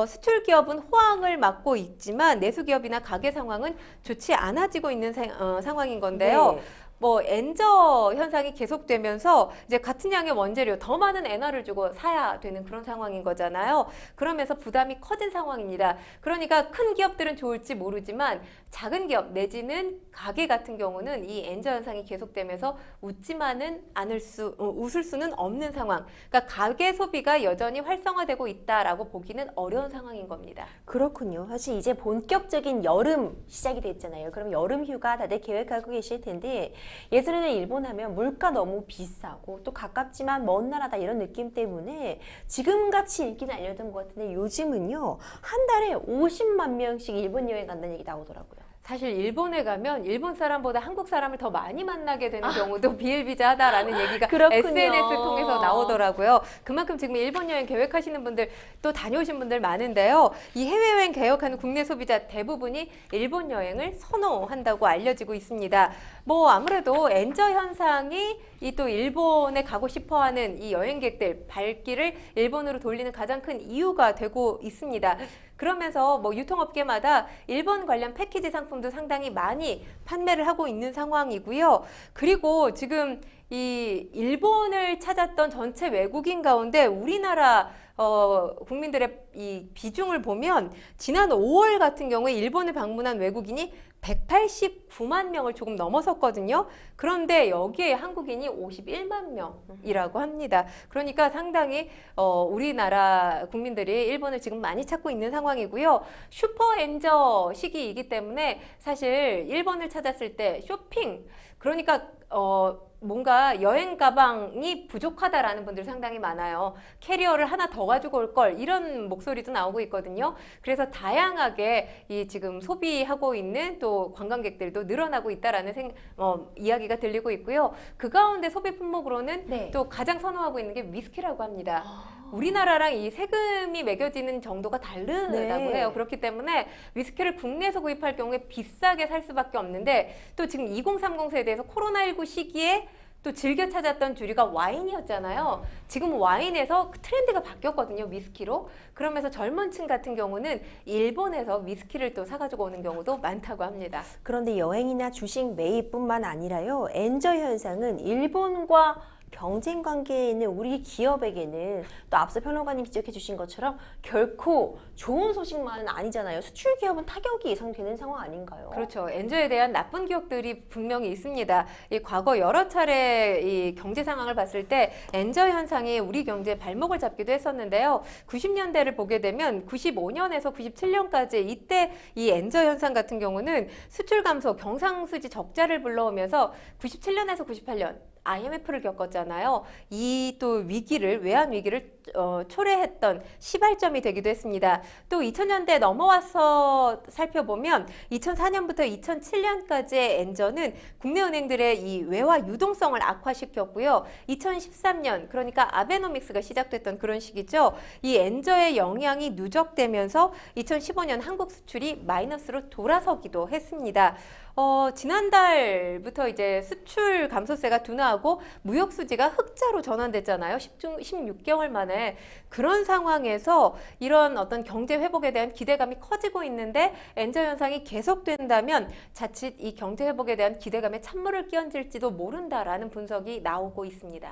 수출 기업은 호황을 맞고 있지만 내수 기업이나 가계 상황은 좋지 않아지고 있는 상황인 건데요. 네. 뭐 엔저 현상이 계속되면서 이제 같은 양의 원재료 더 많은 엔화를 주고 사야 되는 그런 상황인 거잖아요. 그러면서 부담이 커진 상황입니다. 그러니까 큰 기업들은 좋을지 모르지만 작은 기업 내지는 가게 같은 경우는 이 엔저 현상이 계속되면서 웃을 수는 없는 상황. 그러니까 가계 소비가 여전히 활성화되고 있다라고 보기는 어려운 상황인 겁니다. 그렇군요. 사실 이제 본격적인 여름 시작이 됐잖아요. 그럼 여름 휴가 다들 계획하고 계실 텐데 예전에는 일본 하면 물가 너무 비싸고 또 가깝지만 먼 나라다 이런 느낌 때문에 지금같이 인기는 아니었던 것 같은데 요즘은요. 한 달에 50만 명씩 일본 여행 간다는 얘기 나오더라고요. 사실 일본에 가면 일본 사람보다 한국 사람을 더 많이 만나게 되는 경우도 비일비재하다라는 얘기가 그렇군요. SNS 통해서 나오더라고요. 그만큼 지금 일본 여행 계획하시는 분들 또 다녀오신 분들 많은데요. 이 해외여행 계획하는 국내 소비자 대부분이 일본 여행을 선호한다고 알려지고 있습니다. 뭐 아무래도 엔저 현상이 이 또 일본에 가고 싶어하는 이 여행객들 발길을 일본으로 돌리는 가장 큰 이유가 되고 있습니다. 그러면서 뭐 유통업계마다 일본 관련 패키지 상품도 상당히 많이 판매를 하고 있는 상황이고요. 그리고 지금 이 일본을 찾았던 전체 외국인 가운데 우리나라 국민들의 이 비중을 보면 지난 5월 같은 경우에 일본을 방문한 외국인이 189만 명을 조금 넘어섰거든요. 그런데 여기에 한국인이 51만 명이라고 합니다. 그러니까 상당히 우리나라 국민들이 일본을 지금 많이 찾고 있는 상황이고요. 슈퍼 엔저 시기이기 때문에 사실 일본을 찾았을 때 쇼핑, 그러니까 뭔가 여행 가방이 부족하다라는 분들 상당히 많아요. 캐리어를 하나 더 가지고 올 걸 이런 목소리도 나오고 있거든요. 그래서 다양하게 이 지금 소비하고 있는 또 관광객들도 늘어나고 있다라는 이야기가 들리고 있고요. 그 가운데 소비 품목으로는 네. 또 가장 선호하고 있는 게 위스키라고 합니다. 우리나라랑 이 세금이 매겨지는 정도가 다르다고 네. 해요. 그렇기 때문에 위스키를 국내에서 구입할 경우에 비싸게 살 수밖에 없는데 또 지금 2030 세대에서 코로나19 시기에 또 즐겨 찾았던 주류가 와인이었잖아요. 지금 와인에서 트렌드가 바뀌었거든요. 위스키로. 그러면서 젊은 층 같은 경우는 일본에서 위스키를 또 사가지고 오는 경우도 많다고 합니다. 그런데 여행이나 주식 매입뿐만 아니라요. 엔저 현상은 일본과 경쟁 관계에 있는 우리 기업에게는 또 앞서 평론가님이 지적해 주신 것처럼 결코 좋은 소식만은 아니잖아요. 수출 기업은 타격이 예상되는 상황 아닌가요? 그렇죠. 엔저에 대한 나쁜 기억들이 분명히 있습니다. 이 과거 여러 차례 이 경제 상황을 봤을 때 엔저 현상이 우리 경제에 발목을 잡기도 했었는데요. 90년대를 보게 되면 95년에서 97년까지 이때 이 엔저 현상 같은 경우는 수출 감소, 경상수지 적자를 불러오면서 97년에서 98년 IMF를 겪었잖아요. 이 또 위기를, 외환 위기를 초래했던 시발점이 되기도 했습니다. 또 2000년대 넘어와서 살펴보면 2004년부터 2007년까지의 엔저는 국내 은행들의 이 외화 유동성을 악화시켰고요. 2013년, 그러니까 아베노믹스가 시작됐던 그런 시기죠. 이 엔저의 영향이 누적되면서 2015년 한국 수출이 마이너스로 돌아서기도 했습니다. 지난달부터 이제 수출 감소세가 둔화하고 무역 수지가 흑자로 전환됐잖아요. 16개월 만에. 그런 상황에서 이런 어떤 경제 회복에 대한 기대감이 커지고 있는데 엔저 현상이 계속된다면 자칫 이 경제 회복에 대한 기대감에 찬물을 끼얹을지도 모른다라는 분석이 나오고 있습니다.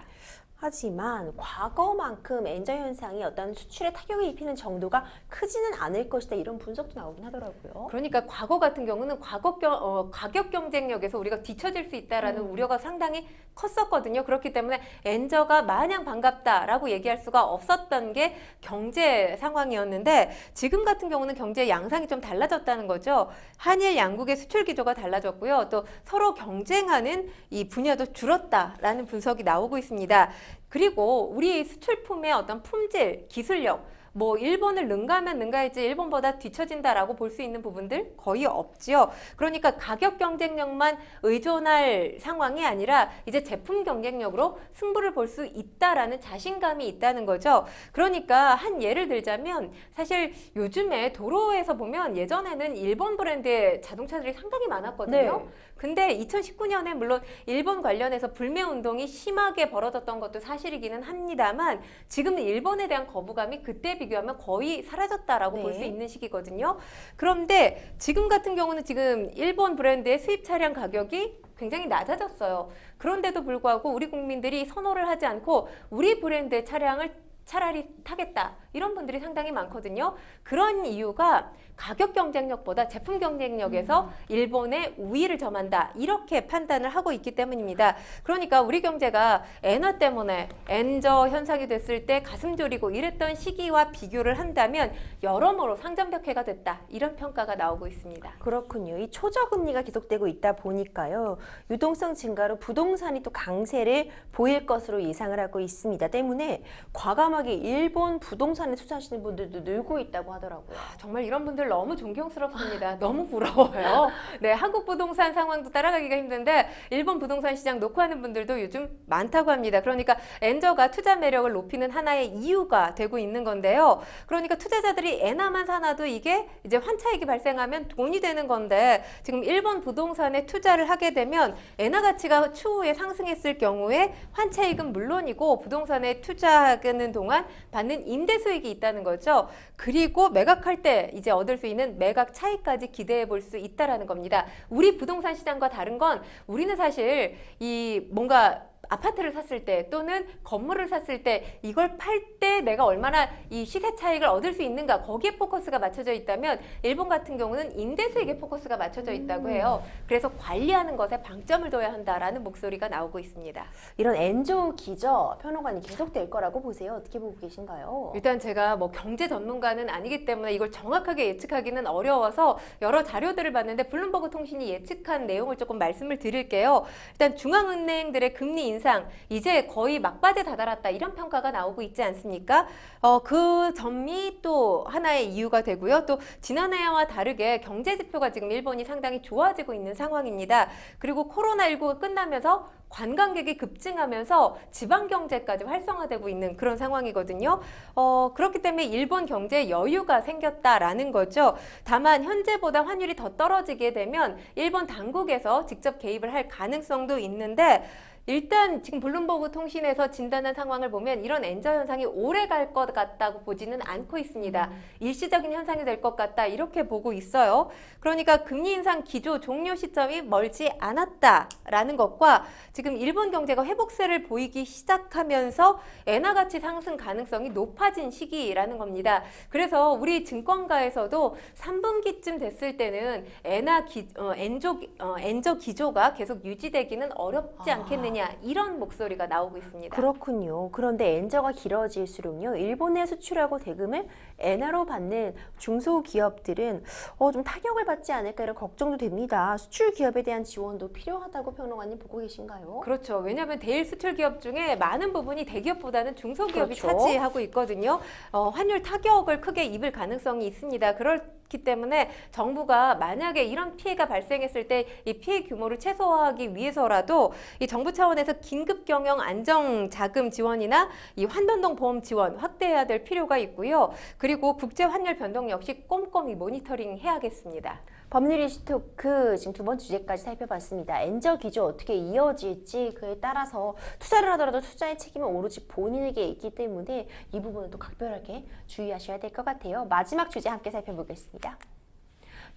하지만 과거만큼 엔저 현상이 어떤 수출에 타격을 입히는 정도가 크지는 않을 것이다 이런 분석도 나오긴 하더라고요. 그러니까 과거 같은 경우는 가격 경쟁력에서 우리가 뒤처질 수 있다라는 우려가 상당히 컸었거든요. 그렇기 때문에 엔저가 마냥 반갑다라고 얘기할 수가 없었던 게 경제 상황이었는데 지금 같은 경우는 경제 양상이 좀 달라졌다는 거죠. 한일 양국의 수출 기조가 달라졌고요. 또 서로 경쟁하는 이 분야도 줄었다라는 분석이 나오고 있습니다. 그리고 우리 수출품의 어떤 품질, 기술력, 뭐 일본을 능가하면 능가했지 일본보다 뒤처진다라고 볼 수 있는 부분들 거의 없죠. 그러니까 가격 경쟁력만 의존할 상황이 아니라 이제 제품 경쟁력으로 승부를 볼 수 있다라는 자신감이 있다는 거죠. 그러니까 한 예를 들자면 사실 요즘에 도로에서 보면 예전에는 일본 브랜드의 자동차들이 상당히 많았거든요. 네. 근데 2019년에 물론 일본 관련해서 불매 운동이 심하게 벌어졌던 것도 사실이기는 합니다만 지금은 일본에 대한 거부감이 그때 비교하면 거의 사라졌다라고 네. 볼 수 있는 시기거든요. 그런데 지금 같은 경우는 지금 일본 브랜드의 수입 차량 가격이 굉장히 낮아졌어요. 그런데도 불구하고 우리 국민들이 선호를 하지 않고 우리 브랜드의 차량을 차라리 타겠다 이런 분들이 상당히 많거든요. 그런 이유가 가격 경쟁력보다 제품 경쟁력에서 일본의 우위를 점한다 이렇게 판단을 하고 있기 때문입니다. 그러니까 우리 경제가 엔화 때문에 엔저 현상이 됐을 때 가슴 졸이고 이랬던 시기와 비교를 한다면 여러모로 상전벽해가 됐다 이런 평가가 나오고 있습니다. 그렇군요. 이 초저금리가 계속되고 있다 보니까요. 유동성 증가로 부동산이 또 강세를 보일 것으로 예상을 하고 있습니다. 때문에 과감하게 일본 부동산에 투자하시는 분들도 늘고 있다고 하더라고요. 정말 이런 분들 너무 존경스럽습니다. 너무 부러워요. 네, 한국 부동산 상황도 따라가기가 힘든데 일본 부동산 시장 녹화하는 분들도 요즘 많다고 합니다. 그러니까 엔저가 투자 매력을 높이는 하나의 이유가 되고 있는 건데요. 그러니까 투자자들이 엔화만 사놔도 이게 이제 환차익이 발생하면 돈이 되는 건데 지금 일본 부동산에 투자를 하게 되면 엔화 가치가 추후에 상승했을 경우에 환차익은 물론이고 부동산에 투자하는 동안 받는 임대 수익이 있다는 거죠. 그리고 매각할 때 이제 얻을 수 있는 매각 차익까지 기대해 볼 수 있다라는 겁니다. 우리 부동산 시장과 다른 건 우리는 사실 이 뭔가 아파트를 샀을 때 또는 건물을 샀을 때 이걸 팔 때 내가 얼마나 이 시세 차익을 얻을 수 있는가 거기에 포커스가 맞춰져 있다면 일본 같은 경우는 임대 수익에 포커스가 맞춰져 있다고 해요. 그래서 관리하는 것에 방점을 둬야 한다라는 목소리가 나오고 있습니다. 이런 엔저 기저 평론가님 계속될 거라고 보세요. 어떻게 보고 계신가요? 일단 제가 뭐 경제 전문가는 아니기 때문에 이걸 정확하게 예측하기는 어려워서 여러 자료들을 봤는데 블룸버그 통신이 예측한 내용을 조금 말씀을 드릴게요. 일단 중앙은행들의 금리 인상 이제 거의 막바지에 다다랐다 이런 평가가 나오고 있지 않습니까? 그 점이 또 하나의 이유가 되고요. 또 지난해와 다르게 경제 지표가 지금 일본이 상당히 좋아지고 있는 상황입니다. 그리고 코로나19가 끝나면서 관광객이 급증하면서 지방 경제까지 활성화되고 있는 그런 상황이거든요. 그렇기 때문에 일본 경제에 여유가 생겼다라는 거죠. 다만 현재보다 환율이 더 떨어지게 되면 일본 당국에서 직접 개입을 할 가능성도 있는데 일단 지금 블룸버그 통신에서 진단한 상황을 보면 이런 엔저 현상이 오래 갈 것 같다고 보지는 않고 있습니다. 일시적인 현상이 될 것 같다 이렇게 보고 있어요. 그러니까 금리 인상 기조 종료 시점이 멀지 않았다라는 것과 지금 일본 경제가 회복세를 보이기 시작하면서 엔화 가치 상승 가능성이 높아진 시기라는 겁니다. 그래서 우리 증권가에서도 3분기쯤 됐을 때는 엔저 기조가 계속 유지되기는 어렵지 않겠느냐 이런 목소리가 나오고 있습니다. 그렇군요. 그런데 엔저가 길어질수록요. 일본에 수출하고 대금을 엔화로 받는 중소기업들은 좀 타격을 받지 않을까 이런 걱정도 됩니다. 수출 기업에 대한 지원도 필요하다고 평론가님 보고 계신가요? 그렇죠. 왜냐하면 대일 수출 기업 중에 많은 부분이 대기업보다는 중소기업이 그렇죠. 차지하고 있거든요. 환율 타격을 크게 입을 가능성이 있습니다. 그렇기 때문에 정부가 만약에 이런 피해가 발생했을 때 이 피해 규모를 최소화하기 위해서라도 이 정부 차원에서 긴급 경영 안정 자금 지원이나 이 환전동 보험 지원 확대해야 될 필요가 있고요. 그리고 국제 환율 변동 역시 꼼꼼히 모니터링 해야겠습니다. 법률 이슈 토크 지금 두 번째 주제까지 살펴봤습니다. 엔저 기조 어떻게 이어질지 그에 따라서 투자를 하더라도 투자의 책임은 오로지 본인에게 있기 때문에 이 부분은 또 각별하게 주의하셔야 될 것 같아요. 마지막 주제 함께 살펴보겠습니다.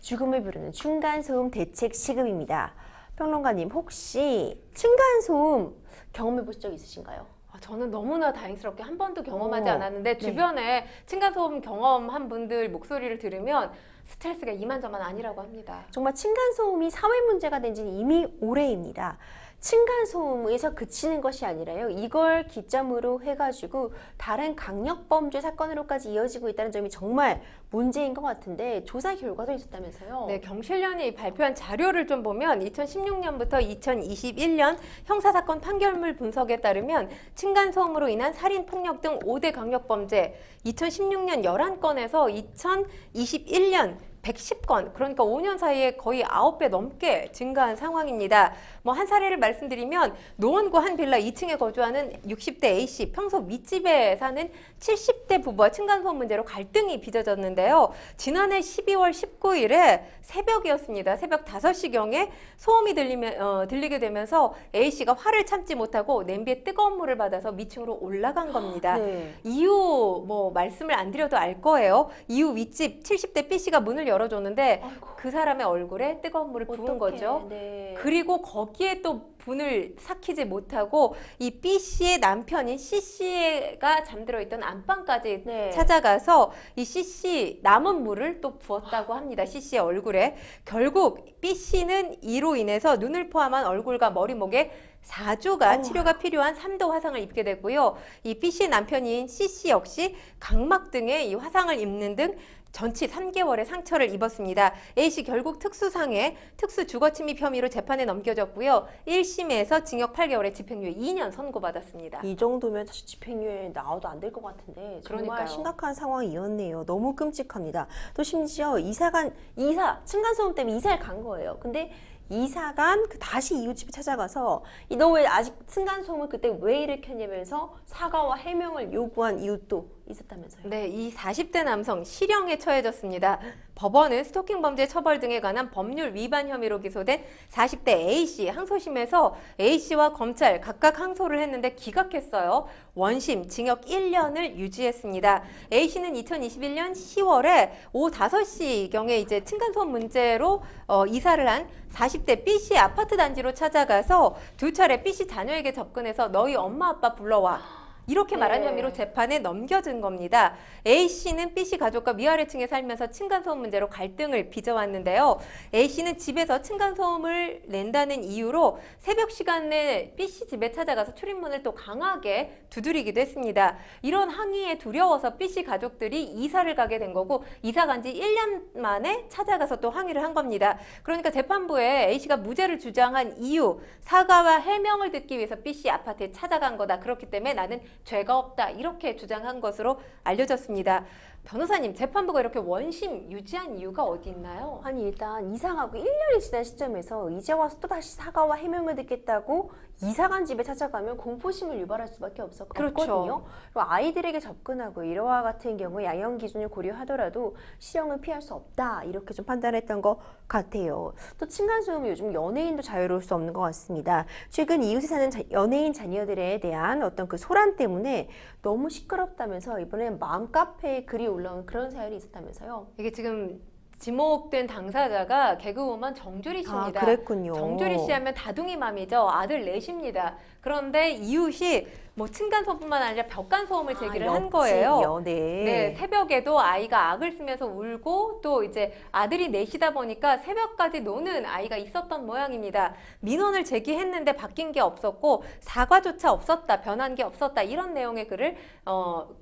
죽음을 부르는 층간소음 대책 시급입니다. 평론가님 혹시 층간소음 경험해 보신 적 있으신가요? 저는 너무나 다행스럽게 한 번도 경험하지 않았는데 네. 주변에 층간소음 경험한 분들 목소리를 들으면 스트레스가 이만저만 아니라고 합니다. 정말 층간소음이 사회 문제가 된 지는 이미 오래입니다. 층간소음에서 그치는 것이 아니라요. 이걸 기점으로 해가지고 다른 강력범죄 사건으로까지 이어지고 있다는 점이 정말 문제인 것 같은데 조사 결과도 있었다면서요? 네, 경실련이 발표한 자료를 좀 보면 2016년부터 2021년 형사사건 판결물 분석에 따르면 층간소음으로 인한 살인, 폭력 등 5대 강력범죄 2016년 11건에서 2021년 110건, 그러니까 5년 사이에 거의 9배 넘게 증가한 상황입니다. 뭐 한 사례를 말씀드리면 노원구 한 빌라 2층에 거주하는 60대 A씨, 평소 밑집에 사는 70대 부부와 층간소음 문제로 갈등이 빚어졌는데요. 지난해 12월 19일에 새벽이었습니다. 새벽 5시경에 소음이 들리게 되면서 A씨가 화를 참지 못하고 냄비에 뜨거운 물을 받아서 위층으로 올라간 겁니다. 네. 이후 뭐 말씀을 안 드려도 알 거예요. 이후 윗집 70대 B씨가 문을 열어줬는데 아이고. 그 사람의 얼굴에 뜨거운 물을 부은 어떡해. 거죠. 네. 그리고 거기에 또 분을 삭히지 못하고 이 B씨의 남편인 C씨가 잠들어 있던 안방까지 네. 찾아가서 이 C씨 남은 물을 또 부었다고 합니다. C씨의 얼굴에. 결국 B씨는 이로 인해서 눈을 포함한 얼굴과 머리, 목에 4주가 치료가 필요한 3도 화상을 입게 되고요. 이 B씨 남편인 C씨 역시 각막 등에 이 화상을 입는 등 전치 3개월의 상처를 입었습니다. A씨 결국 특수상해, 특수주거침입 혐의로 재판에 넘겨졌고요. 1심에서 징역 8개월에 집행유예 2년 선고받았습니다. 이 정도면 사실 집행유예 나와도 안 될 것 같은데 정말 그러니까요. 심각한 상황이었네요. 너무 끔찍합니다. 또 심지어 층간소음 때문에 이사를 간 거예요. 근데 이사간 다시 이웃집에 찾아가서 너 왜 아직 층간소음을 그때 왜 일으켰냐면서 사과와 해명을 요구한 이웃도 있었다면서요. 네, 이 40대 남성 실형에 처해졌습니다. 법원은 스토킹 범죄 처벌 등에 관한 법률 위반 혐의로 기소된 40대 A씨 항소심에서 A씨와 검찰 각각 항소를 했는데 기각했어요. 원심 징역 1년을 유지했습니다. A씨는 2021년 10월에 오후 5시경에 이제 층간소음 문제로 이사를 한 40대 B씨 아파트 단지로 찾아가서 두 차례 B씨 자녀에게 접근해서 너희 엄마 아빠 불러와. 이렇게 말한 네. 혐의로 재판에 넘겨진 겁니다. A씨는 B씨 가족과 위아래층에 살면서 층간소음 문제로 갈등을 빚어왔는데요. A씨는 집에서 층간소음을 낸다는 이유로 새벽 시간에 B씨 집에 찾아가서 출입문을 또 강하게 두드리기도 했습니다. 이런 항의에 두려워서 B씨 가족들이 이사를 가게 된 거고 이사 간 지 1년 만에 찾아가서 또 항의를 한 겁니다. 그러니까 재판부에 A씨가 무죄를 주장한 이유, 사과와 해명을 듣기 위해서 B씨 아파트에 찾아간 거다. 그렇기 때문에 나는 죄가 없다 이렇게 주장한 것으로 알려졌습니다. 변호사님, 재판부가 이렇게 원심 유지한 이유가 어디 있나요? 아니 일단 이사가고 1년이 지난 시점에서 이제 와서 또 다시 사과와 해명을 듣겠다고 이사간 집에 찾아가면 공포심을 유발할 수밖에 없거든요. 그렇죠. 그리고 아이들에게 접근하고 이러와 같은 경우 양형 기준을 고려하더라도 실형을 피할 수 없다 이렇게 좀 판단했던 것 같아요. 또 층간소음은 요즘 연예인도 자유로울 수 없는 것 같습니다. 최근 이웃에 사는 연예인 자녀들에 대한 어떤 그 소란 때문에 너무 시끄럽다면서 이번엔 맘카페에 글이 올라온 그런 사연이 있었다면서요. 이게 지금 지목된 당사자가 개그우먼 정주리 씨입니다. 아, 그랬군요. 정주리 씨 하면 다둥이 맘이죠. 아들 넷입니다. 그런데 이웃이 뭐 층간소음뿐만 아니라 벽간소음을 제기를 한 거예요. 네, 새벽에도 아이가 악을 쓰면서 울고 또 이제 아들이 넷이다 보니까 새벽까지 노는 아이가 있었던 모양입니다. 민원을 제기했는데 바뀐 게 없었고 사과조차 없었다, 변한 게 없었다 이런 내용의 글을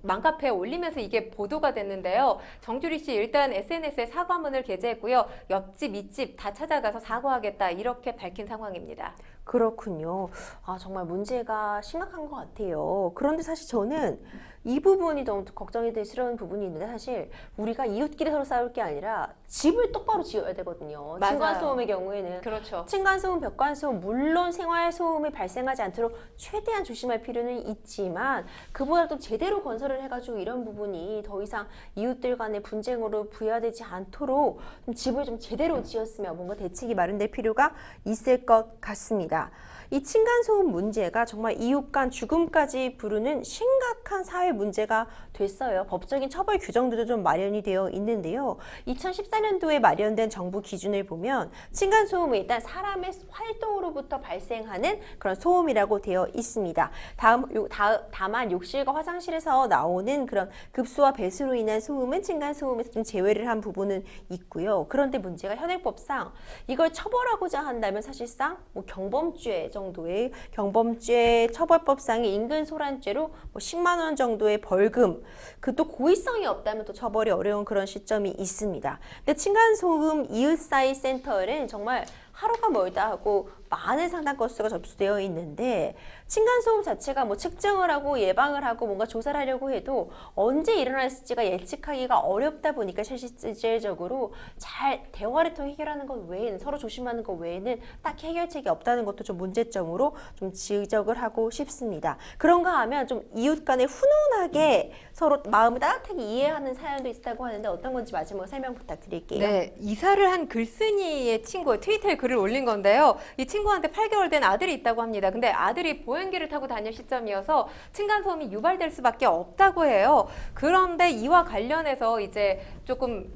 맘카페에 올리면서 이게 보도가 됐는데요. 정주리 씨 일단 SNS에 사과문을 게재했고요. 옆집, 윗집 다 찾아가서 사과하겠다 이렇게 밝힌 상황입니다. 그렇군요. 아, 정말 문제가 심각한 것 같아요. 그런데 사실 저는 이 부분이 너무 걱정이 되시는 부분이 있는데 사실 우리가 이웃끼리 서로 싸울 게 아니라 집을 똑바로 지어야 되거든요. 맞아요. 층간소음의 경우에는. 그렇죠. 층간소음, 벽간소음, 물론 생활소음이 발생하지 않도록 최대한 조심할 필요는 있지만 그보다도 제대로 건설을 해가지고 이런 부분이 더 이상 이웃들 간의 분쟁으로 부여되지 않도록 좀 집을 좀 제대로 지었으면 뭔가 대책이 마련될 필요가 있을 것 같습니다. 이 층간소음 문제가 정말 이웃 간 죽음까지 부르는 심각한 사회 문제가 됐어요. 법적인 처벌 규정들도 좀 마련이 되어 있는데요. 2014년도에 마련된 정부 기준을 보면 층간소음은 일단 사람의 활동으로부터 발생하는 그런 소음이라고 되어 있습니다. 다만 욕실과 화장실에서 나오는 그런 급수와 배수로 인한 소음은 층간소음에서 좀 제외를 한 부분은 있고요. 그런데 문제가 현행법상 이걸 처벌하고자 한다면 사실상 뭐 경범죄 정도의 경범죄 처벌법상의 인근소란죄로 뭐 10만 원 정도의 벌금, 그 또 고의성이 없다면 또 처벌이 어려운 그런 시점이 있습니다. 근데 층간소음 이웃 사이 센터에는 정말 하루가 멀다 하고 많은 상담 건수가 접수되어 있는데 층간소음 자체가 뭐 측정을 하고 예방을 하고 뭔가 조사를 하려고 해도 언제 일어났을지가 예측하기가 어렵다 보니까 실질적으로 잘 대화를 통해 해결하는 것 외에는 서로 조심하는 것 외에는 딱히 해결책이 없다는 것도 좀 문제점으로 좀 지적을 하고 싶습니다. 그런가 하면 좀 이웃 간에 훈훈하게 서로 마음을 따뜻하게 이해하는 사연도 있다고 하는데 어떤 건지 마지막으로 설명 부탁드릴게요. 네, 이사를 한 글쓴이의 친구 트위터에 글을 올린 건데요. 이 친구한테 8개월 된 아들이 있다고 합니다. 근데 아들이 보행기를 타고 다닐 시점이어서 층간소음이 유발될 수밖에 없다고 해요. 그런데 이와 관련해서 이제 조금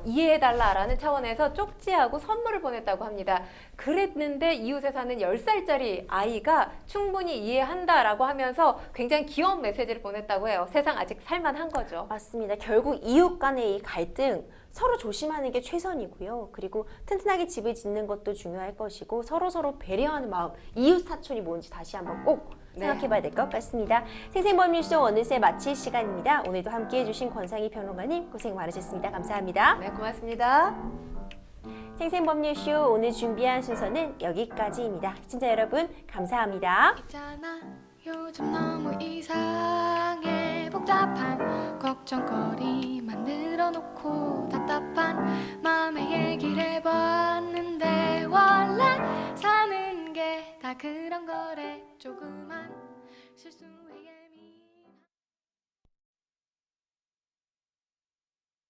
이해해달라라는 차원에서 쪽지하고 선물을 보냈다고 합니다. 그랬는데 이웃에 사는 10살짜리 아이가 충분히 이해한다라고 하면서 굉장히 귀여운 메시지를 보냈다고 해요. 세상 아직 살만한 거죠. 맞습니다. 결국 이웃 간의 이 갈등 서로 조심하는 게 최선이고요. 그리고 튼튼하게 집을 짓는 것도 중요할 것이고 서로 배려하는 마음, 이웃 사촌이 뭔지 다시 한번 꼭 생각해봐야 될 것 같습니다. 생생법률쇼 어느새 마칠 시간입니다. 오늘도 함께해 주신 권상희 평론가님 고생 많으셨습니다. 감사합니다. 네, 고맙습니다. 생생법률쇼 오늘 준비한 순서는 여기까지입니다. 시청자 여러분 감사합니다. 있잖아 요즘 너무 이상해 복잡한 걱정거리만 늘어놓고 답답한 맘에 얘기를 해봤는데 원래 사는 게 다 그런 거래 조그만 실수